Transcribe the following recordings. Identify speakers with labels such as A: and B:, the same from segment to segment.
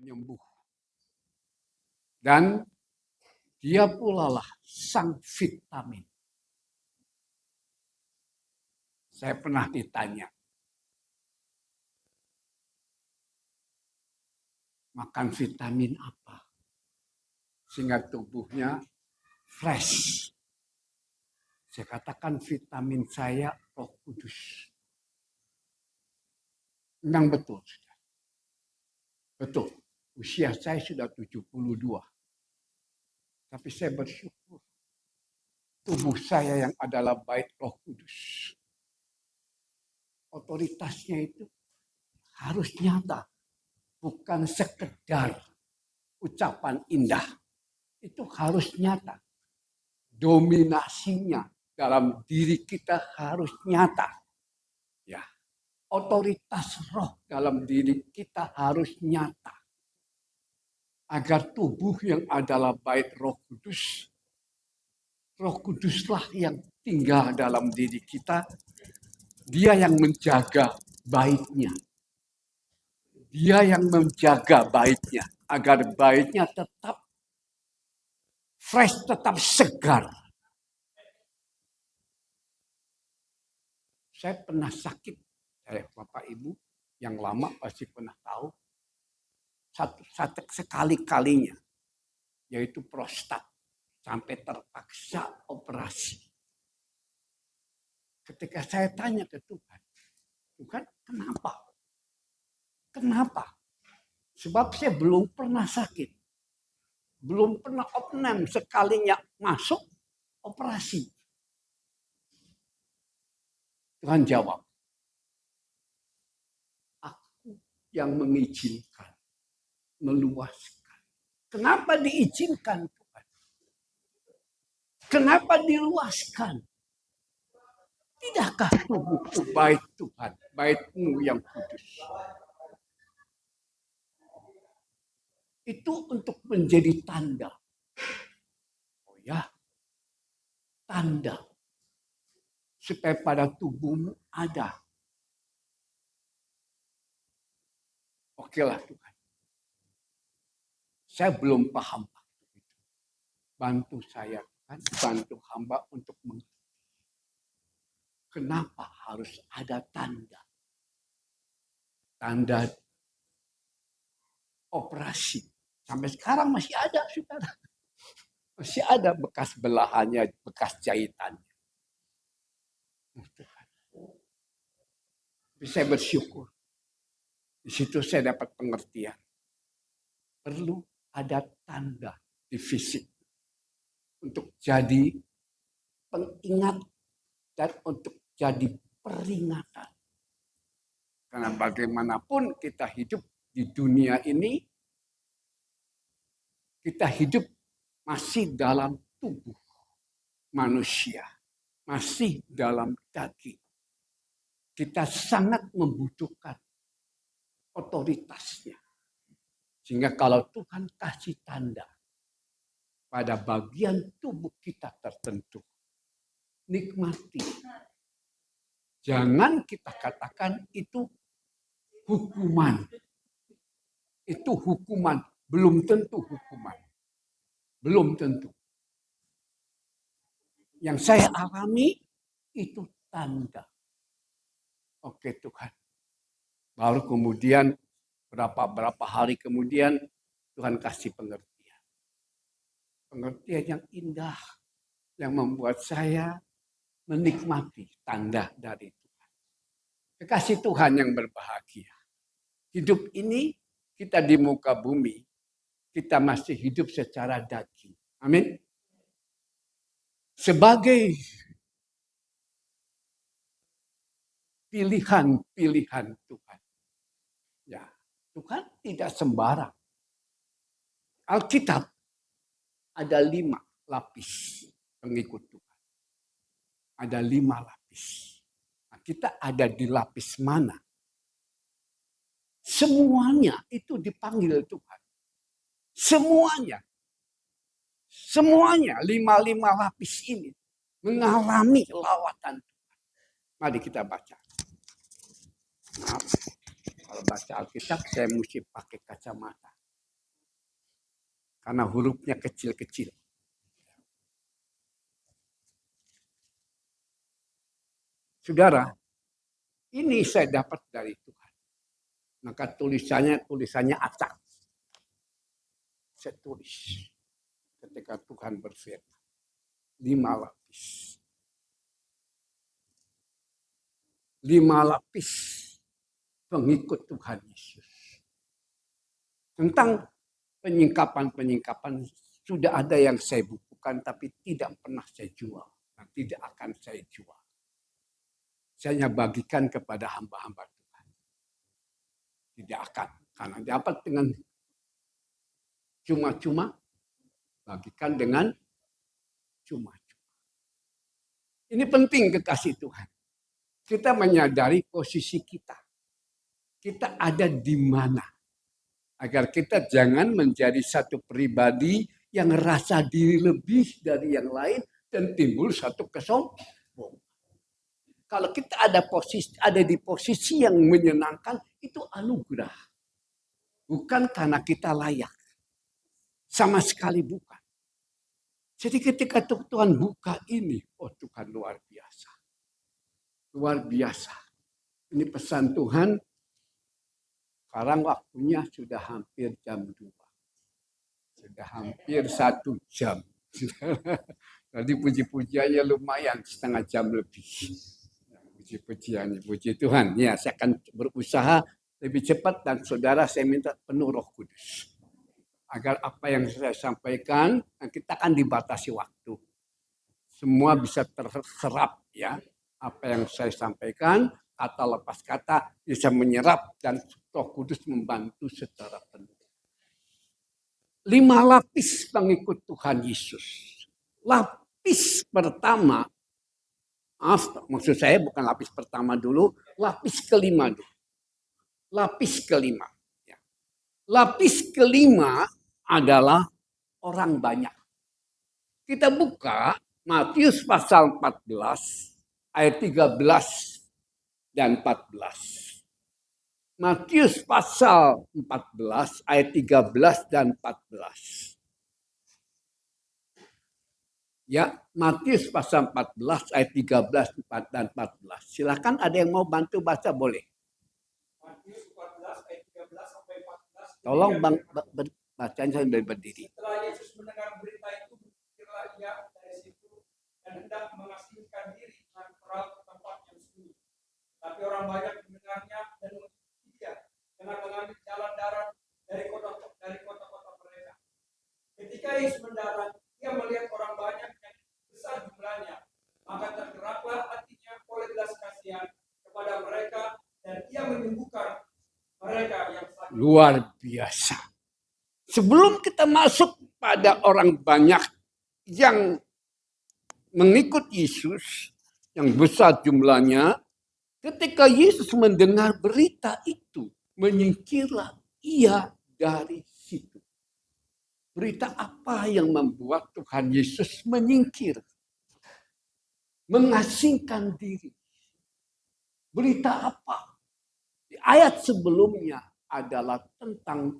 A: penyembuh. Dan dia pula lah sang vitamin. Saya pernah ditanya, makan vitamin apa? Sehingga tubuhnya fresh. Saya katakan vitamin saya Roh Kudus. Memang betul. Betul. Usia saya sudah 72. Tapi saya bersyukur. Tubuh saya yang adalah bait Roh Kudus. Otoritasnya itu harus nyata. Bukan sekedar ucapan indah. Itu harus nyata. Dominasinya dalam diri kita harus nyata. Ya. Otoritas roh dalam diri kita harus nyata. Agar tubuh yang adalah bait Roh Kudus, Roh Kuduslah yang tinggal dalam diri kita. Dia yang menjaga baitnya. Dia yang menjaga baitnya. Agar baitnya tetap fresh, tetap segar. Saya pernah sakit. Saya Bapak Ibu yang lama pasti pernah tahu. Satu sekali-kalinya. Yaitu prostat. Sampai terpaksa operasi. Ketika saya tanya ke Tuhan. Tuhan, kenapa? Kenapa? Sebab saya belum pernah sakit. Belum pernah opname, sekalinya masuk operasi. Tuhan jawab. Aku yang mengizinkan. Meluaskan. Kenapa diizinkan Tuhan? Kenapa diluaskan? Tidakkah tubuhku bait Tuhan, bait-Mu yang kudus? Itu untuk menjadi tanda. Oh ya, tanda. Supaya pada tubuhmu ada. Okelah Tuhan. Saya belum paham waktu itu. Bantu saya Tuhan, bantu hamba untuk mengerti. Kenapa harus ada tanda? Tanda operasi. Sampai sekarang masih ada, saudara. Masih ada bekas belahannya, bekas jahitannya. Tapi saya bersyukur. Di situ saya dapat pengertian. Perlu ada tanda di fisik. Untuk jadi pengingat dan untuk jadi peringatan. Karena bagaimanapun kita hidup di dunia ini, kita hidup masih dalam tubuh manusia. Masih dalam daging. Kita sangat membutuhkan otoritasnya. Sehingga kalau Tuhan kasih tanda pada bagian tubuh kita tertentu, nikmati. Jangan kita katakan itu hukuman. Itu hukuman. Belum tentu hukuman. Belum tentu. Yang saya alami itu tanda. Oke Tuhan. Baru kemudian berapa hari kemudian Tuhan kasih pengertian. Pengertian yang indah. Yang membuat saya menikmati tanda dari Tuhan. Kekasih Tuhan yang berbahagia. Hidup ini kita di muka bumi. Kita masih hidup secara daging. Amin. Sebagai pilihan Tuhan. Ya, Tuhan tidak sembarang. Alkitab ada 5 lapis pengikut Tuhan. Ada 5 lapis. Nah, kita ada di lapis mana? Semuanya itu dipanggil Tuhan. Semuanya. Semuanya 5 lapis ini mengalami lawatan Tuhan. Mari kita baca. Maaf, kalau baca Alkitab saya mesti pakai kacamata. Karena hurufnya kecil-kecil. Saudara, ini saya dapat dari Tuhan. Maka tulisannya acak. Saya tulis ketika Tuhan berfirman. 5 lapis. 5 lapis pengikut Tuhan Yesus. Tentang penyingkapan sudah ada yang saya bukukan tapi tidak pernah saya jual dan tidak akan saya jual. Saya hanya bagikan kepada hamba-hamba Tuhan. Tidak akan, karena dapat dengan cuma-cuma, bagikan dengan cuma-cuma. Ini penting kekasih Tuhan. Kita menyadari posisi kita. Kita ada di mana. Agar kita jangan menjadi satu pribadi yang rasa diri lebih dari yang lain dan timbul satu kesombongan. Kalau kita ada di posisi yang menyenangkan, itu anugerah. Bukan karena kita layak. Sama sekali bukan. Jadi ketika Tuhan buka ini, oh Tuhan luar biasa. Luar biasa. Ini pesan Tuhan. Sekarang waktunya sudah hampir jam 2. Sudah hampir 1 jam. Tadi puji-pujiannya lumayan, setengah jam lebih. Puji-pujiannya, puji Tuhan. Ya, saya akan berusaha lebih cepat dan saudara saya minta penuh Roh Kudus. Agar apa yang saya sampaikan, kita akan dibatasi waktu. Semua bisa terserap ya. Apa yang saya sampaikan, kata lepas kata bisa menyerap dan Roh Kudus membantu secara penuh. 5 lapis pengikut Tuhan Yesus. Lapis pertama, maksud saya bukan lapis pertama dulu, lapis kelima dulu. Lapis kelima. Ya. Lapis kelima adalah orang banyak. Kita buka Matius pasal 14 ayat 13 dan 14. Matius pasal 14 ayat 13 dan 14. Ya, Matius pasal 14 ayat 13 dan 14. Silakan ada yang mau bantu baca boleh.
B: Matius 14 ayat 13 sampai 14.
A: Tolong Bang bacanya sambil berdiri.
B: Setelah Yesus mendengar berita itu, berpikirlah ia dari situ dan hendak mengasingkan diri dengan perahu ke tempat yang sunyi. Tapi orang banyak mendengarnya dan mengikuti dia dengan mengambil jalan darat dari kota-kota mereka. Ketika Yesus mendarat, ia melihat orang banyak yang besar jumlahnya, maka tergeraklah hatinya oleh belas kasihan kepada mereka dan ia menyembuhkan mereka yang sakit.
A: Luar biasa. Sebelum kita masuk pada orang banyak yang mengikut Yesus, yang besar jumlahnya, ketika Yesus mendengar berita itu, menyingkirlah ia dari situ. Berita apa yang membuat Tuhan Yesus menyingkir? Mengasingkan diri. Berita apa? Di ayat sebelumnya adalah tentang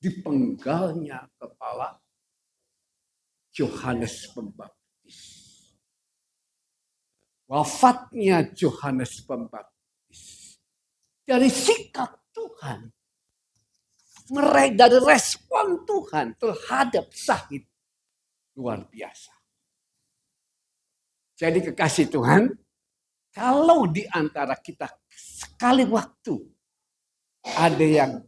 A: dipenggalnya kepala Yohanes Pembaptis. Wafatnya Yohanes Pembaptis. Dari sikap Tuhan, dari respon Tuhan terhadap Syahid, luar biasa. Jadi kekasih Tuhan, kalau di antara kita sekali waktu ada yang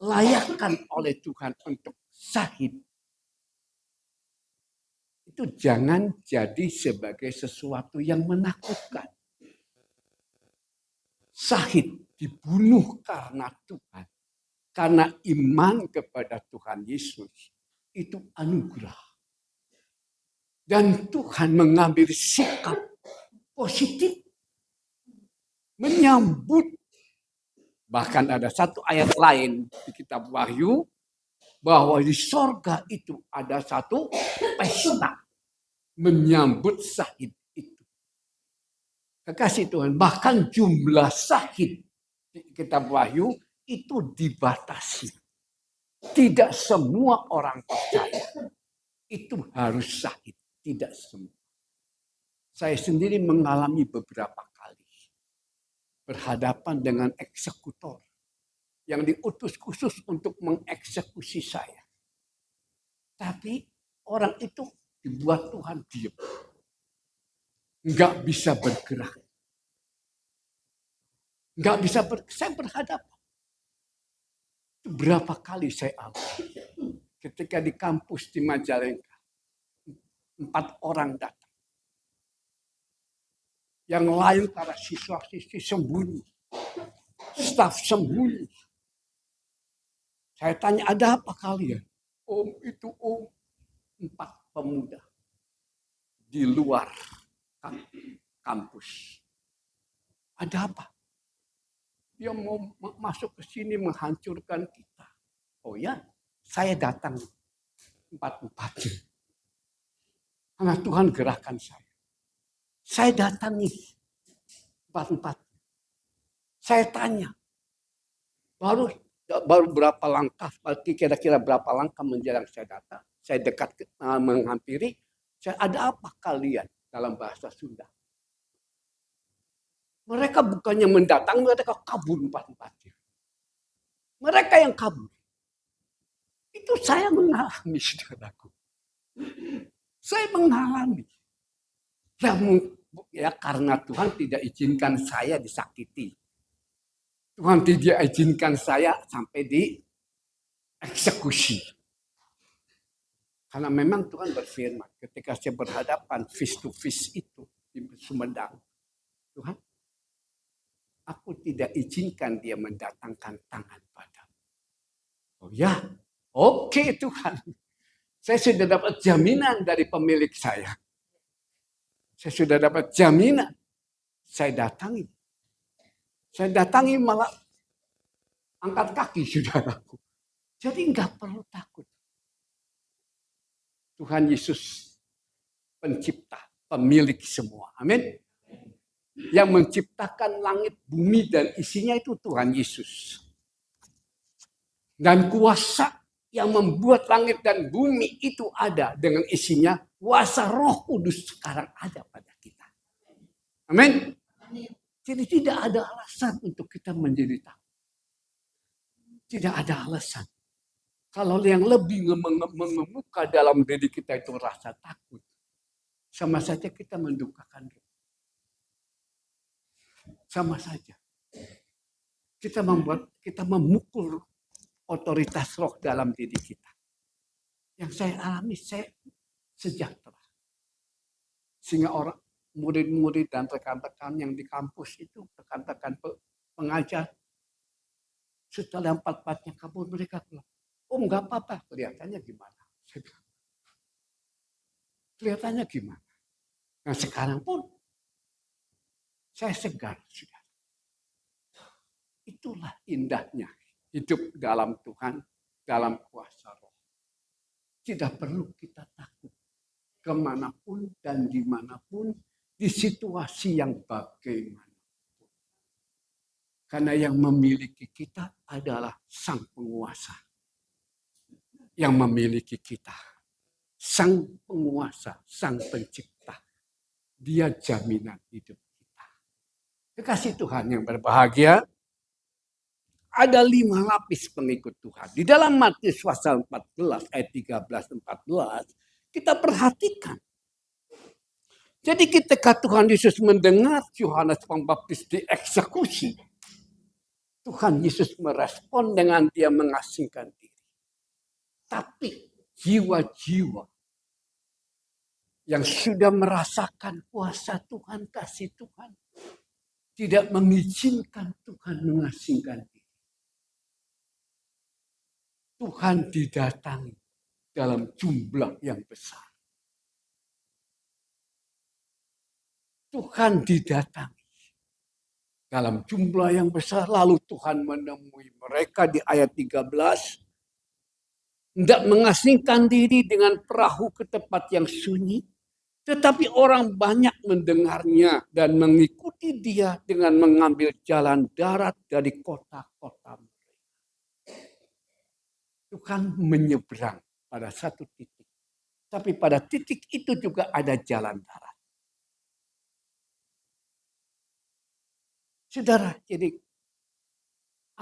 A: dilayakkan oleh Tuhan untuk Syahid, itu jangan jadi sebagai sesuatu yang menakutkan. Syahid dibunuh karena Tuhan. Karena iman kepada Tuhan Yesus itu anugerah. Dan Tuhan mengambil sikap positif. Menyambut. Bahkan ada satu ayat lain di kitab Wahyu. Bahwa di sorga itu ada satu pesta. Menyambut Syahid itu. Kekasih Tuhan, bahkan jumlah Syahid di kitab Wahyu itu dibatasi. Tidak semua orang percaya itu harus syahid. Tidak semua. Saya sendiri mengalami beberapa kali berhadapan dengan eksekutor yang diutus khusus untuk mengeksekusi saya. Tapi orang itu dibuat Tuhan diam. Nggak bisa bergerak. Nggak bisa saya berhadapan. Berapa kali saya alami. Ketika di kampus di Majalengka, 4 orang datang. Yang lain para siswa-siswi sembunyi. Staf sembunyi. Saya tanya, ada apa kalian? Om, itu om. 4 pemuda. Di luar kampus. Ada apa? Dia mau masuk ke sini menghancurkan kita. Oh ya, saya datang 4-4. Karena Tuhan gerakkan saya. Saya datangi 4-4. Saya tanya. Baru berapa langkah, kira-kira berapa langkah menjelang saya datang. Saya dekat menghampiri. Saya, ada apa kalian dalam bahasa Sunda? Mereka bukannya mendatangi, mereka kabur 4-4. Mereka yang kabur. Itu saya mengalami, saudaraku. Saya mengalami. Ya karena Tuhan tidak izinkan saya disakiti. Tuhan tidak izinkan saya sampai dieksekusi. Karena memang Tuhan berfirman, ketika saya berhadapan face to face itu di Sumedang. Tuhan, aku tidak izinkan dia mendatangkan tangan padamu. Oh ya, oke Tuhan. Saya sudah dapat jaminan dari pemilik saya. Saya sudah dapat jaminan. Saya datangi malah angkat kaki saudaraku. Jadi enggak perlu takut. Tuhan Yesus pencipta, pemilik semua. Amin. Yang menciptakan langit, bumi, dan isinya itu Tuhan Yesus. Dan kuasa yang membuat langit dan bumi itu ada dengan isinya, kuasa Roh Kudus sekarang ada pada kita. Amin. Jadi tidak ada alasan untuk kita menjadi takut. Tidak ada alasan. Kalau yang lebih mengemuka dalam diri kita itu rasa takut, sama saja kita mendukakan Roh. Sama saja. Kita memukul otoritas roh dalam diri kita. Yang saya alami, saya sejahtera. Sehingga orang, murid-murid dan rekan-rekan yang di kampus itu, rekan-rekan pengajar, setelah 4-4-nya kabur, mereka bilang, Om nggak apa-apa, kelihatannya gimana? Kelihatannya gimana? Nah sekarang pun, saya segar. Itulah indahnya hidup dalam Tuhan, dalam kuasa Roh. Tidak perlu kita takut. Kemanapun dan dimanapun, di situasi yang bagaimanapun. Karena yang memiliki kita adalah Sang Penguasa. Yang memiliki kita. Sang Penguasa, Sang Pencipta. Dia jaminan hidup kita. Kekasih Tuhan yang berbahagia, ada 5 lapis pengikut Tuhan. Di dalam Matius pasal 14 ayat 13-14 kita perhatikan. Jadi ketika Tuhan Yesus mendengar Yohanes Pembaptis dieksekusi, Tuhan Yesus merespon dengan dia mengasingkan diri. Tapi jiwa-jiwa yang sudah merasakan kuasa Tuhan, kasih Tuhan, tidak mengizinkan Tuhan mengasingkan diri. Tuhan didatangi dalam jumlah yang besar. Tuhan didatangi dalam jumlah yang besar. Lalu Tuhan menemui mereka di ayat 13. Tidak mengasingkan diri dengan perahu ke tempat yang sunyi. Tetapi orang banyak mendengarnya dan mengikuti dia dengan mengambil jalan darat dari kota-kota mereka. Tuhan menyeberang pada satu titik. Tapi pada titik itu juga ada jalan darat. Saudara, jadi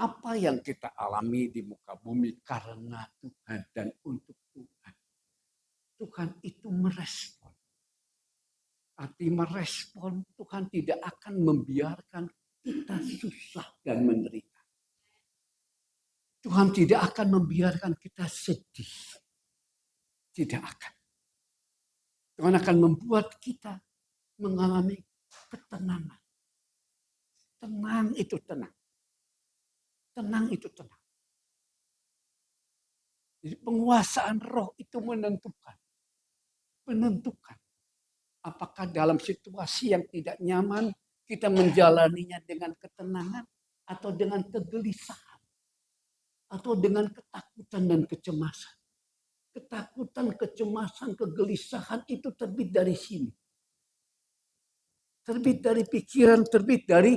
A: apa yang kita alami di muka bumi karena Tuhan dan untuk Tuhan. Tuhan itu merespon. Arti merespon, Tuhan tidak akan membiarkan kita susah dan menderita. Tuhan tidak akan membiarkan kita sedih. Tidak akan. Tuhan akan membuat kita mengalami ketenangan. Tenang itu tenang. Tenang itu tenang. Jadi penguasaan roh itu menentukan. Menentukan. Apakah dalam situasi yang tidak nyaman kita menjalaninya dengan ketenangan atau dengan kegelisahan. Atau dengan ketakutan dan kecemasan. Ketakutan, kecemasan, kegelisahan itu terbit dari sini. Terbit dari pikiran, terbit dari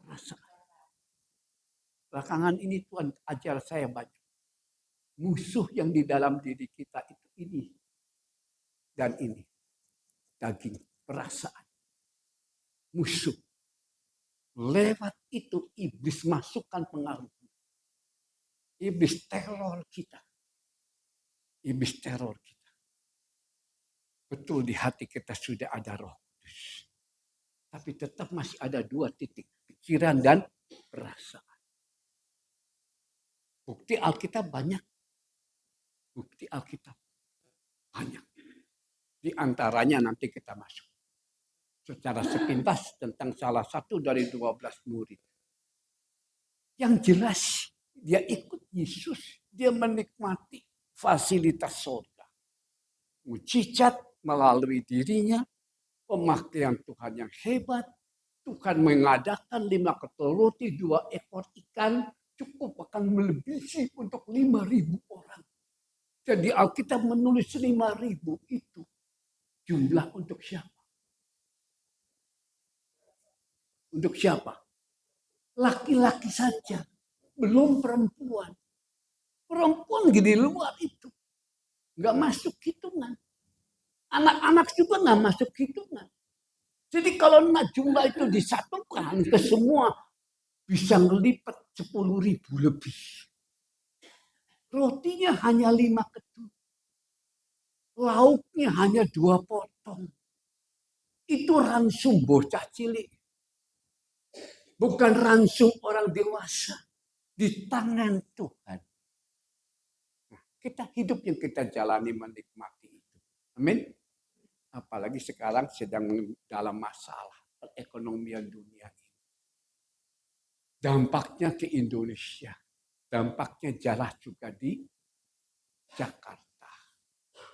A: perasaan. Belakangan ini Tuhan ajar saya banyak. Musuh yang di dalam diri kita itu ini. Dan ini. Daging, perasaan. Musuh. Lewat itu iblis masukkan pengaruh. Iblis teror kita. Iblis teror kita. Betul di hati kita sudah ada Roh Kudus. Tapi tetap masih ada dua titik. Pikiran dan perasaan. Bukti Alkitab banyak. Bukti Alkitab banyak. Di antaranya nanti kita masuk. Secara sepintas tentang salah satu dari 12 murid. Yang jelas dia ikut Yesus. Dia menikmati fasilitas surga. Mujizat melalui dirinya. Pemakaian Tuhan yang hebat. Tuhan mengadakan 5 ketul roti, 2 ekor ikan. Cukup akan melebihi untuk 5.000 orang. Jadi Alkitab menulis 5.000 itu. Jumlah untuk siapa? Untuk siapa? Laki-laki saja. Belum perempuan. Perempuan di luar itu. Nggak masuk hitungan. Anak-anak juga nggak masuk hitungan. Jadi kalau jumlah itu disatukan ke semua, bisa ngelipat 10.000 lebih. Rotinya hanya 5 ketul. Lauknya hanya 2 potong. Itu ransum bocah cilik. Bukan ransum orang dewasa. Di tangan Tuhan. Nah, kita hidup yang kita jalani menikmati itu. Amin. Apalagi sekarang sedang dalam masalah perekonomian dunia ini. Dampaknya ke Indonesia. Dampaknya jelas juga di Jakarta.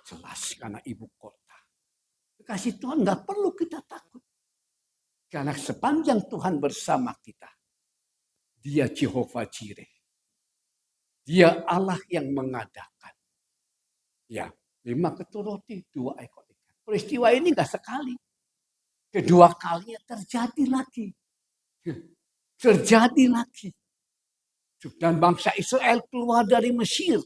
A: Jelas karena ibu kota. Kasih Tuhan nggak perlu kita takut. Karena sepanjang Tuhan bersama kita. Dia Jehovah Jireh. Dia Allah yang mengadakan. Ya, 5 ketul roti, 2 ekor ikan. Peristiwa ini nggak sekali. Kedua kalinya terjadi lagi. Terjadi lagi. Dan bangsa Israel keluar dari Mesir.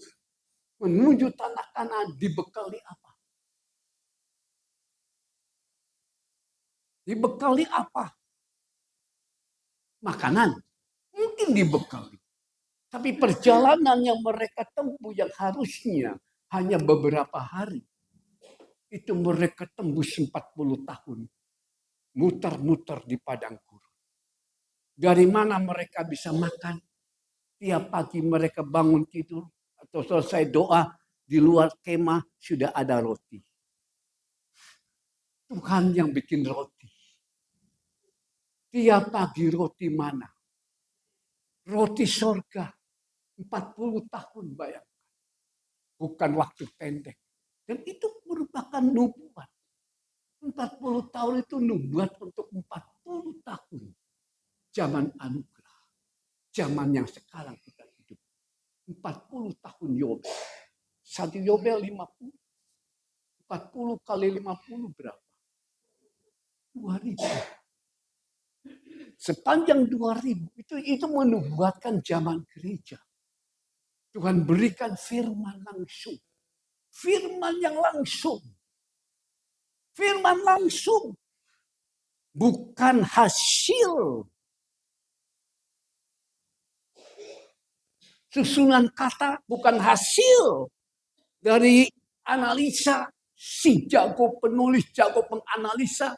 A: Menuju tanah Kanaan dibekali apa? Dibekali apa? Makanan. Mungkin dibekali. Tapi perjalanan yang mereka tempuh yang harusnya hanya beberapa hari. Itu mereka tembus 40 tahun. Muter-muter di padang gurun. Dari mana mereka bisa makan? Tiap pagi mereka bangun tidur. Atau selesai doa. Di luar kemah sudah ada roti. Tuhan yang bikin roti. Tiap pagi roti mana? Roti sorga. 40 tahun bayangkan. Bukan waktu pendek. Dan itu merupakan nubuat. 40 tahun itu nubuat untuk 40 tahun. Zaman anugerah. Zaman yang sekarang kita hidup. 40 tahun Yobel. 1 Yobel 50. 40 kali 50 berapa? 2.000. Sepanjang 2.000 itu menubuatkan zaman gereja. Tuhan berikan firman langsung. Firman yang langsung. Firman langsung. Bukan hasil susunan kata, bukan hasil dari analisa si jago penulis, jago penganalisa.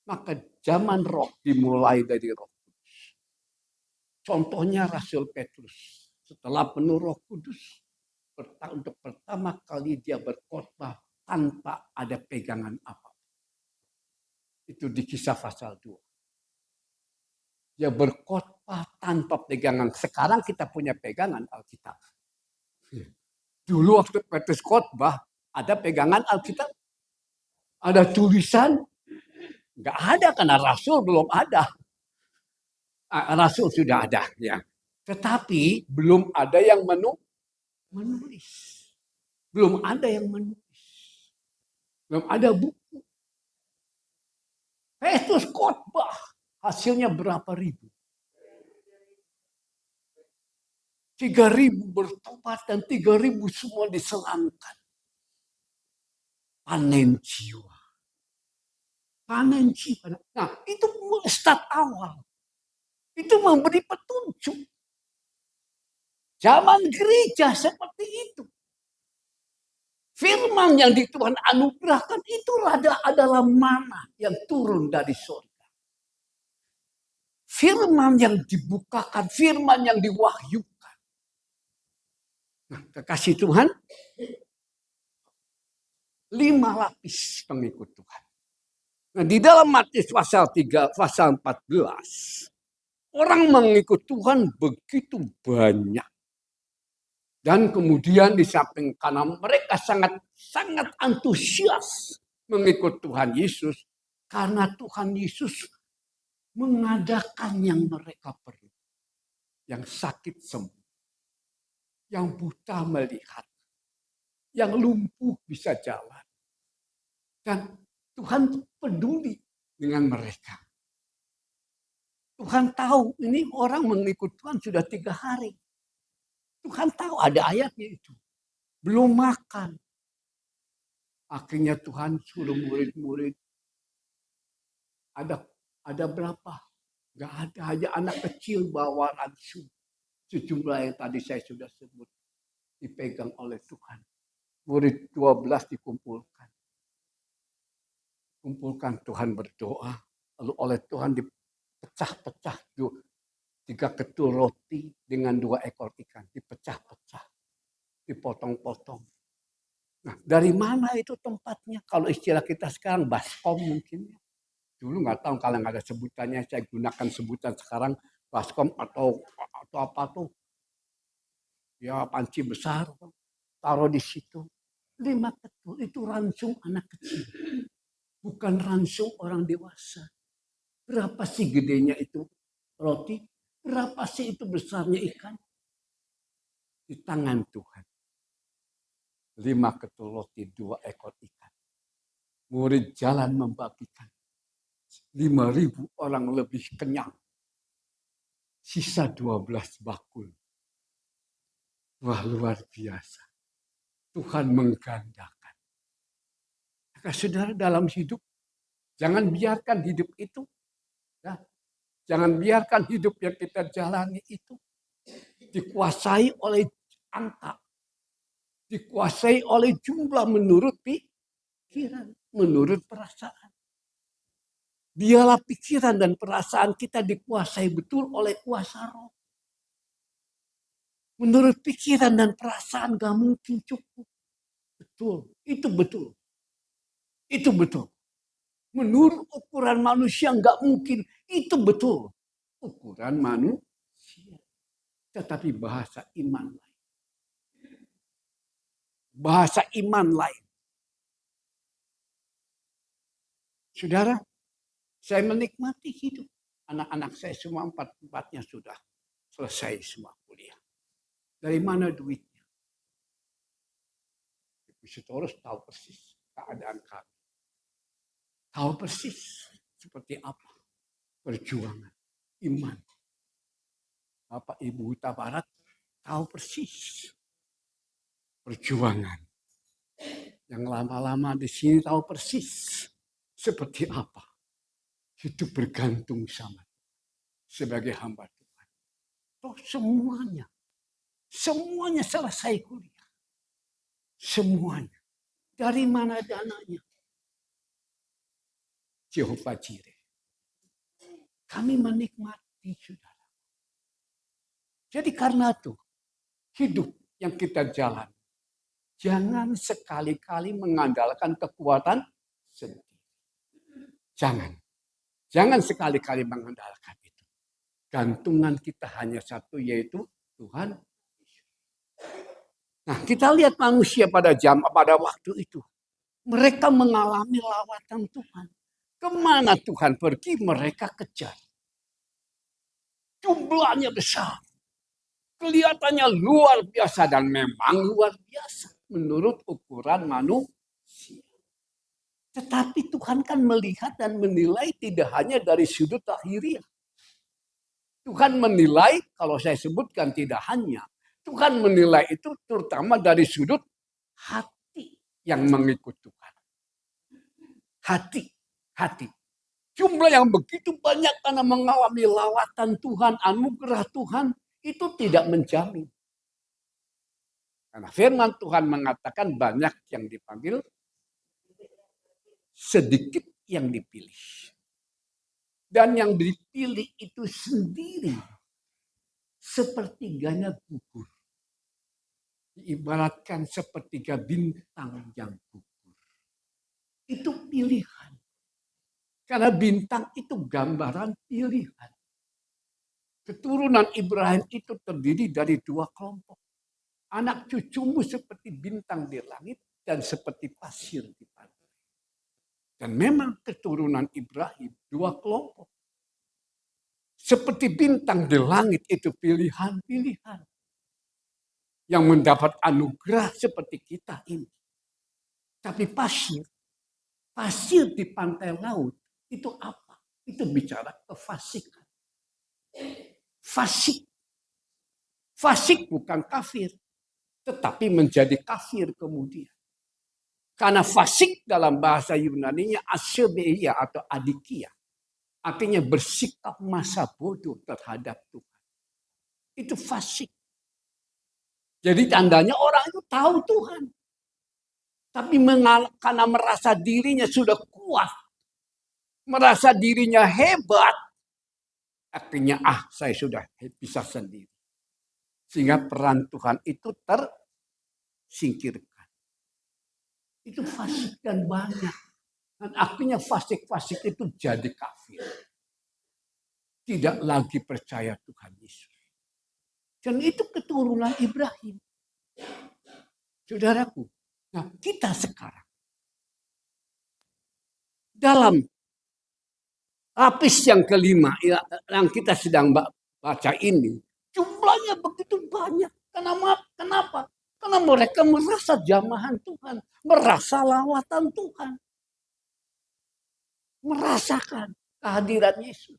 A: Maka zaman roh dimulai dari roh kudus. Contohnya Rasul Petrus. Setelah penuh roh kudus, untuk pertama kali dia berkhotbah tanpa ada pegangan apa. Itu di Kisah pasal 2. Dia berkhotbah tanpa pegangan. Sekarang kita punya pegangan Alkitab. Dulu waktu Petrus khotbah, ada pegangan Alkitab. Ada tulisan. Enggak ada karena Rasul belum ada. Rasul sudah ada. Ya. Tetapi belum ada yang menulis. Belum ada yang menulis. Belum ada buku. Petrus khotbah. Hasilnya berapa ribu? 3.000 bertobat dan 3.000 semua diselamatkan. Panen jiwa. Panen jiwa. Nah, itu start awal. Itu memberi petunjuk. Zaman gereja seperti itu. Firman yang di Tuhan anugerahkan itu adalah mana yang turun dari surga. Firman yang dibukakan, firman yang diwahyukan. Nah, kekasih Tuhan, 5 lapis pengikut Tuhan. Nah, di dalam Matius pasal 3, pasal 14, orang mengikut Tuhan begitu banyak. Dan kemudian di samping kanan mereka sangat antusias mengikut Tuhan Yesus. Karena Tuhan Yesus mengadakan yang mereka perlu. Yang sakit sembuh. Yang buta melihat. Yang lumpuh bisa jalan. Dan Tuhan peduli dengan mereka. Tuhan tahu ini orang mengikut Tuhan sudah 3 hari. Tuhan tahu ada ayatnya itu. Belum makan. Akhirnya Tuhan suruh murid-murid. Ada berapa? Gak ada. Hanya anak kecil bawa ransum. Sejumlah yang tadi saya sudah sebut. Dipegang oleh Tuhan. Murid 12 dikumpulkan. Tuhan berdoa. Lalu oleh Tuhan dipecah-pecah. 3 ketul roti dengan 2 ekor ikan. Dipecah-pecah. Dipotong-potong. Nah, dari mana itu tempatnya? Kalau istilah kita sekarang baskom mungkin. Dulu nggak tahu kalau nggak ada sebutannya. Saya gunakan sebutan sekarang baskom atau apa tuh. Ya panci besar. Taruh di situ. 5 ketul itu ransum anak kecil. Bukan ransum orang dewasa. Berapa sih gedenya itu roti? Berapa sih itu besarnya ikan? Di tangan Tuhan. 5 ketul roti, 2 ekor ikan. Murid jalan membagikan. 5.000 orang lebih kenyang. Sisa 12 bakul. Wah, luar biasa. Tuhan menggandakan. Maka saudara dalam hidup, jangan biarkan hidup itu. Ya, jangan biarkan hidup yang kita jalani itu dikuasai oleh angka. Dikuasai oleh jumlah menurut pikiran, menurut perasaan. Biarlah pikiran dan perasaan kita dikuasai betul oleh kuasa roh. Menurut pikiran dan perasaan gak mungkin cukup. Betul, itu betul. Itu betul. Menurut ukuran manusia gak mungkin, itu betul. Ukuran manusia. Tetapi bahasa iman lain. Bahasa iman lain. Saudara, saya menikmati hidup. Anak-anak saya semua 4-4-nya sudah selesai semua kuliah. Dari mana duitnya? Ibu Sitorus tahu persis keadaan kami. Tahu persis seperti apa perjuangan iman. Bapak Ibu Huta Barat tahu persis perjuangan. Yang lama-lama di sini tahu persis seperti apa hidup bergantung sama sebagai hamba Tuhan. Toh semuanya selesai kuliah. Semuanya. Dari mana dananya? Jehovah Jireh. Kami menikmati, saudara. Jadi karena itu, hidup yang kita jalan, jangan sekali-kali mengandalkan kekuatan sendiri. Jangan sekali-kali mengandalkan itu. Gantungan kita hanya satu, yaitu Tuhan. Nah, kita lihat manusia pada waktu itu. Mereka mengalami lawatan Tuhan. Kemana Tuhan pergi, mereka kejar. Jumlahnya besar. Kelihatannya luar biasa dan memang luar biasa menurut ukuran manusia. Tetapi Tuhan kan melihat dan menilai tidak hanya dari sudut lahiriah. Tuhan menilai, kalau saya sebutkan tidak hanya, Tuhan menilai itu terutama dari sudut hati yang mengikut Tuhan. Hati. Jumlah yang begitu banyak karena mengalami lawatan Tuhan, anugerah Tuhan, itu tidak menjamin. Karena firman Tuhan mengatakan banyak yang dipanggil, sedikit yang dipilih. Dan yang dipilih itu sendiri sepertiganya gugur. Diibaratkan sepertiga bintang yang gugur. Itu pilihan. Karena bintang itu gambaran pilihan. Keturunan Ibrahim itu terdiri dari dua kelompok. Anak cucumu seperti bintang di langit dan seperti pasir di pantai. Dan memang keturunan Ibrahim dua kelompok. Seperti bintang di langit itu pilihan-pilihan. Yang mendapat anugerah seperti kita ini. Tapi pasir di pantai laut itu apa? Itu bicara kefasikan. Fasik bukan kafir. Tetapi menjadi kafir kemudian. Karena fasik dalam bahasa Yunani-nya asebeia atau adikia. Artinya bersikap masa bodoh terhadap Tuhan. Itu fasik. Jadi tandanya orang itu tahu Tuhan. Tapi karena merasa dirinya sudah kuat. Merasa dirinya hebat. Akhirnya saya sudah bisa sendiri. Sehingga peran Tuhan itu tersingkirkan. Itu fasik dan banyak. Dan akhirnya fasik-fasik itu jadi kafir. Tidak lagi percaya Tuhan Yesus. Dan itu keturunan Ibrahim. Saudaraku. Nah, kita sekarang. Dalam lapis yang kelima yang kita sedang baca ini. Jumlahnya begitu banyak. Kenapa? Karena mereka merasa jamahan Tuhan. Merasa lawatan Tuhan. Merasakan kehadiran Yesus.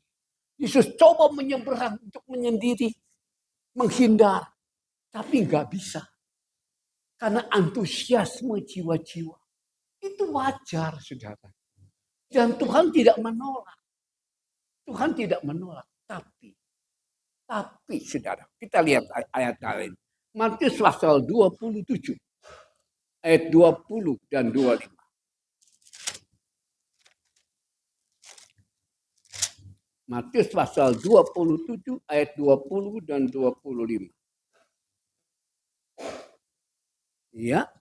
A: Yesus coba menyeberang untuk menyendiri. Menghindar. Tapi nggak bisa. Karena antusiasme jiwa-jiwa. Itu wajar, saudara. Dan Tuhan tidak menolak. Tapi saudara, kita lihat ayat lain. Matius pasal 27. Ayat 20 dan 25. Matius pasal 27 ayat 20 dan 25. Ya.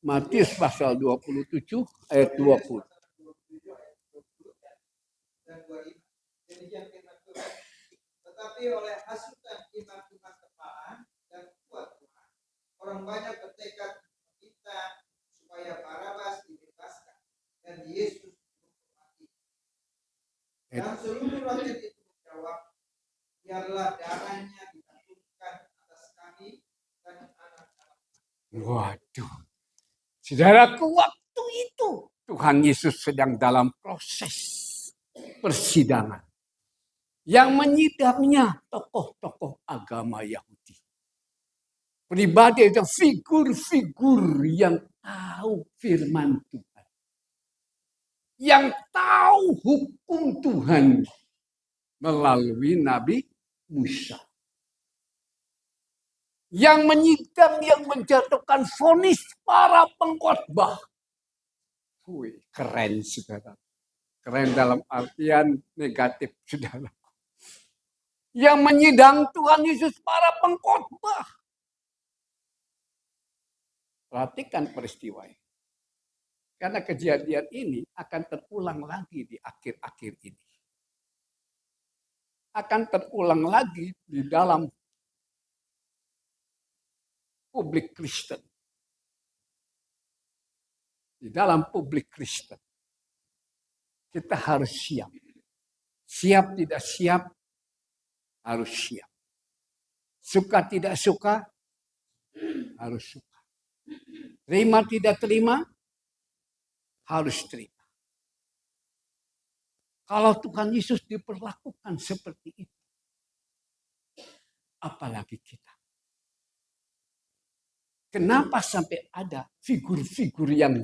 A: Matius pasal 27 ayat 20.
B: Tetapi oleh hasutan imam-imam kepala dan kuat Tuhan, orang banyak bertekad meminta supaya Barabas dibebaskan dan Yesus mati. Dan seluruh rakyat itu menjawab, biarlah darahnya ditanggungkan atas kami dan anak-anak.
A: Waduh. Saudaraku, waktu itu Tuhan Yesus sedang dalam proses persidangan. Yang menyidangnya tokoh-tokoh agama Yahudi. Pribadi itu figur-figur yang tahu firman Tuhan. Yang tahu hukum Tuhan melalui Nabi Musa. Yang menyidang, yang menjatuhkan vonis para pengkhotbah. Wih, keren saudara. Keren dalam artian negatif saudara. Yang menyidang Tuhan Yesus para pengkhotbah. Perhatikan peristiwa ini. Karena kejadian ini akan terulang lagi di akhir-akhir ini. Akan terulang lagi di dalam publik Kristen. Di dalam publik Kristen. Kita harus siap. Siap tidak siap, harus siap. Suka tidak suka, harus suka. Terima tidak terima, harus terima. Kalau Tuhan Yesus diperlakukan seperti itu, apalagi kita. Kenapa sampai ada figur-figur yang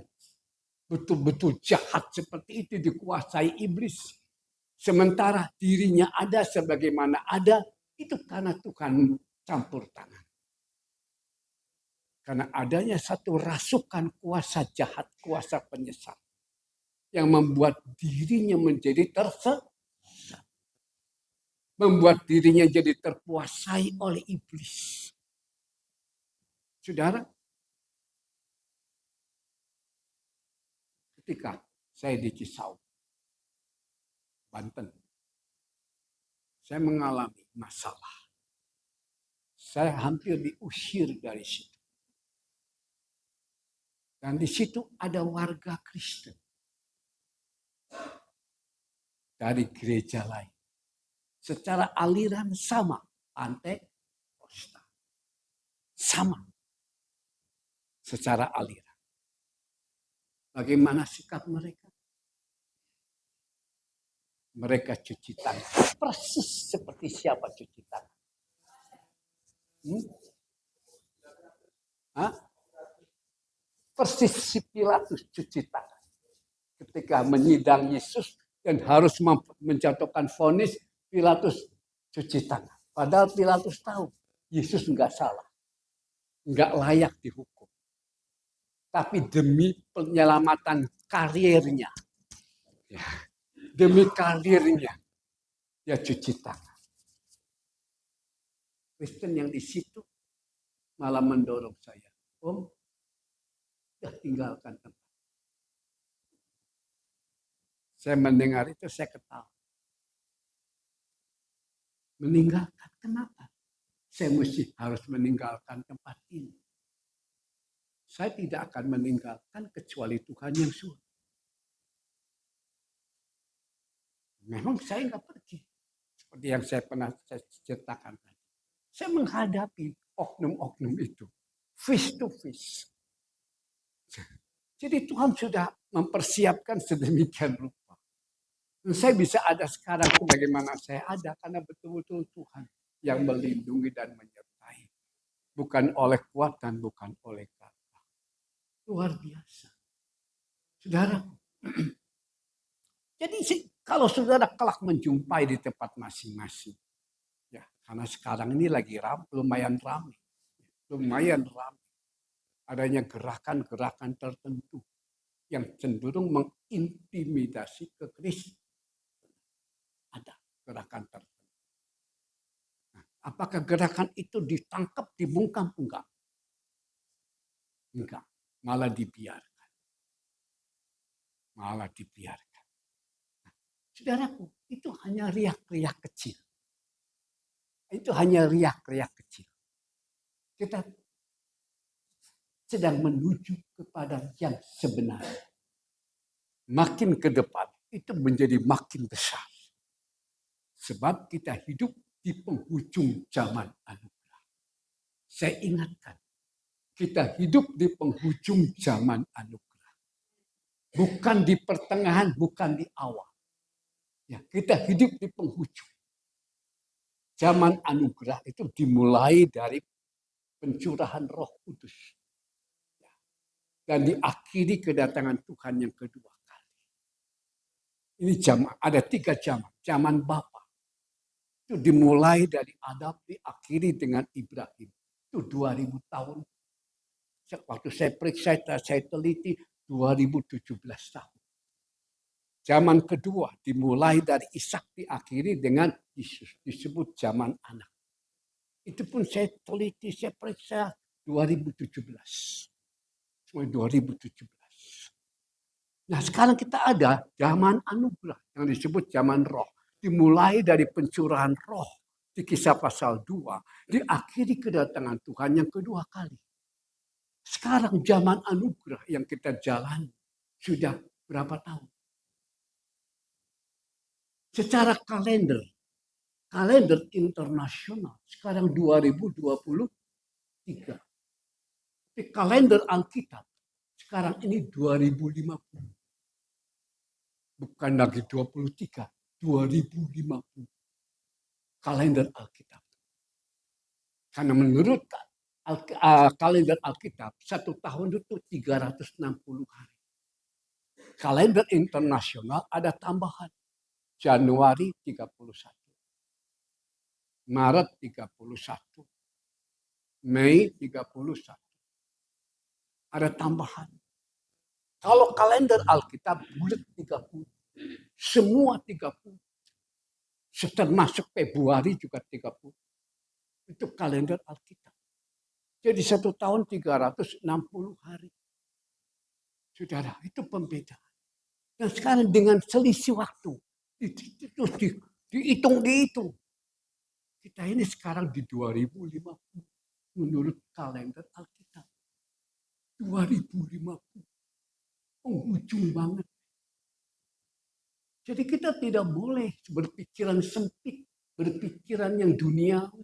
A: betul-betul jahat seperti itu dikuasai iblis? Sementara dirinya ada sebagaimana ada, itu karena Tuhan campur tangan. Karena adanya satu rasukan kuasa jahat, kuasa penyesat. Yang membuat dirinya menjadi tersesat. Membuat dirinya jadi terkuasai oleh iblis. Saudara, ketika saya di Cisauk, Banten, saya mengalami masalah. Saya hampir diusir dari situ. Dan di situ ada warga Kristen dari gereja lain. Secara aliran sama, Pentekosta. Sama. Secara aliran. Bagaimana sikap mereka? Mereka cuci tangan. Persis seperti siapa cuci tangan? Persis si Pilatus cuci tangan. Ketika menyidang Yesus dan harus menjatuhkan vonis, Pilatus cuci tangan. Padahal Pilatus tahu Yesus enggak salah. Enggak layak dihukum. Tapi demi penyelamatan karirnya. Ya, demi karirnya. Dia cuci tangan. Kristen yang di situ malah mendorong saya. Om, sudah tinggalkan tempat. Saya mendengar itu, saya ketawa. Meninggalkan, kenapa? Saya mesti harus meninggalkan tempat ini. Saya tidak akan meninggalkan kecuali Tuhan yang suruh. Memang saya nggak pergi. Seperti yang saya pernah ceritakan tadi. Saya menghadapi oknum-oknum itu. Face to face. Jadi Tuhan sudah mempersiapkan sedemikian rupa. Dan saya bisa ada sekarang bagaimana saya ada. Karena betul-betul Tuhan yang melindungi dan menyertai. Bukan oleh kuat dan bukan oleh kata. Luar biasa. Saudara. Jadi kalau saudara kelak menjumpai di tempat masing-masing. Ya, karena sekarang ini lagi lumayan ramai. Lumayan ramai. Adanya gerakan-gerakan tertentu yang cenderung mengintimidasi ke Kristus. Ada gerakan tertentu. Nah, apakah gerakan itu ditangkap, dibungkam? Enggak. Enggak. Malah dibiarkan. Malah dibiarkan. Nah, saudaraku, itu hanya riak-riak kecil. Itu hanya riak-riak kecil. Kita sedang menuju kepada yang sebenarnya. Makin ke depan, itu menjadi makin besar. Sebab kita hidup di penghujung zaman anugerah. Saya ingatkan, kita hidup di penghujung zaman anugerah. Bukan di pertengahan, bukan di awal. Ya, kita hidup di penghujung. Zaman anugerah itu dimulai dari pencurahan Roh Kudus. Dan diakhiri kedatangan Tuhan yang kedua kali. Ini zaman, ada 3 zaman. Zaman Bapa. Itu dimulai dari Adam, diakhiri dengan Ibrahim. Itu 2000 tahun. Waktu saya periksa, saya teliti 2017 tahun. Zaman kedua dimulai dari Ishak, diakhiri dengan Yesus. Disebut zaman anak. Itu pun saya teliti, saya periksa 2017. Sampai 2017. Nah sekarang kita ada zaman anugerah yang disebut zaman roh. Dimulai dari pencurahan roh di Kisah pasal 2. Diakhiri kedatangan Tuhan yang kedua kali. Sekarang zaman anugerah yang kita jalani sudah berapa tahun? Secara kalender internasional sekarang 2023. Di kalender Alkitab sekarang ini 2050. Bukan lagi 23, 2050. Kalender Alkitab. Karena menurut kalender Alkitab, 1 tahun itu 360 hari. Kalender internasional ada tambahan. Januari 31. Maret 31. Mei 31. Ada tambahan. Kalau kalender Alkitab bulat 30. Semua 30. Termasuk Februari juga 30. Itu kalender Alkitab. Jadi 1 tahun 360 hari. Saudara, itu pembedaan. Dan sekarang dengan selisih waktu. Itu dihitung. Kita ini sekarang di 2050. Menurut kalender Alkitab. 2050. Penghujung banget. Jadi kita tidak boleh berpikiran sempit. Berpikiran yang duniawi.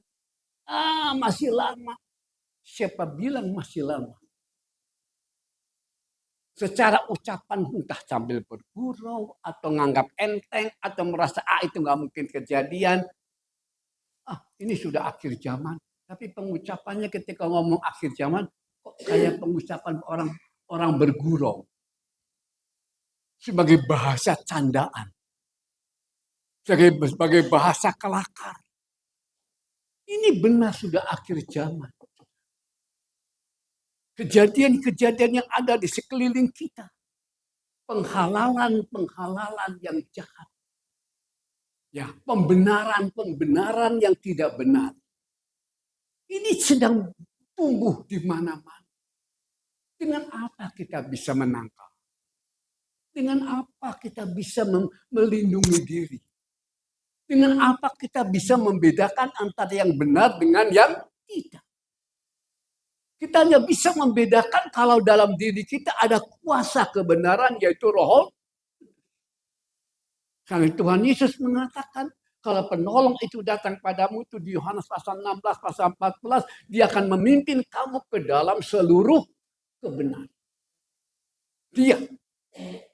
A: Masih lama. Siapa bilang masih lama? Secara ucapan entah sambil bergurau atau nganggap enteng atau merasa itu nggak mungkin kejadian. Ini sudah akhir zaman. Tapi pengucapannya ketika ngomong akhir zaman kok kayak pengucapan orang bergurau. Sebagai bahasa candaan. Sebagai bahasa kelakar. Ini benar sudah akhir zaman. Kejadian-kejadian yang ada di sekeliling kita. Penghalalan yang jahat. Ya, pembenaran yang tidak benar. Ini sedang tumbuh di mana-mana. Dengan apa kita bisa menangkal? Dengan apa kita bisa melindungi diri? Dengan apa kita bisa membedakan antara yang benar dengan yang tidak? Kita hanya bisa membedakan kalau dalam diri kita ada kuasa kebenaran yaitu Roh. Karena Tuhan Yesus mengatakan kalau penolong itu datang padamu itu di Yohanes pasal 16, pasal 14, dia akan memimpin kamu ke dalam seluruh kebenaran. Dia.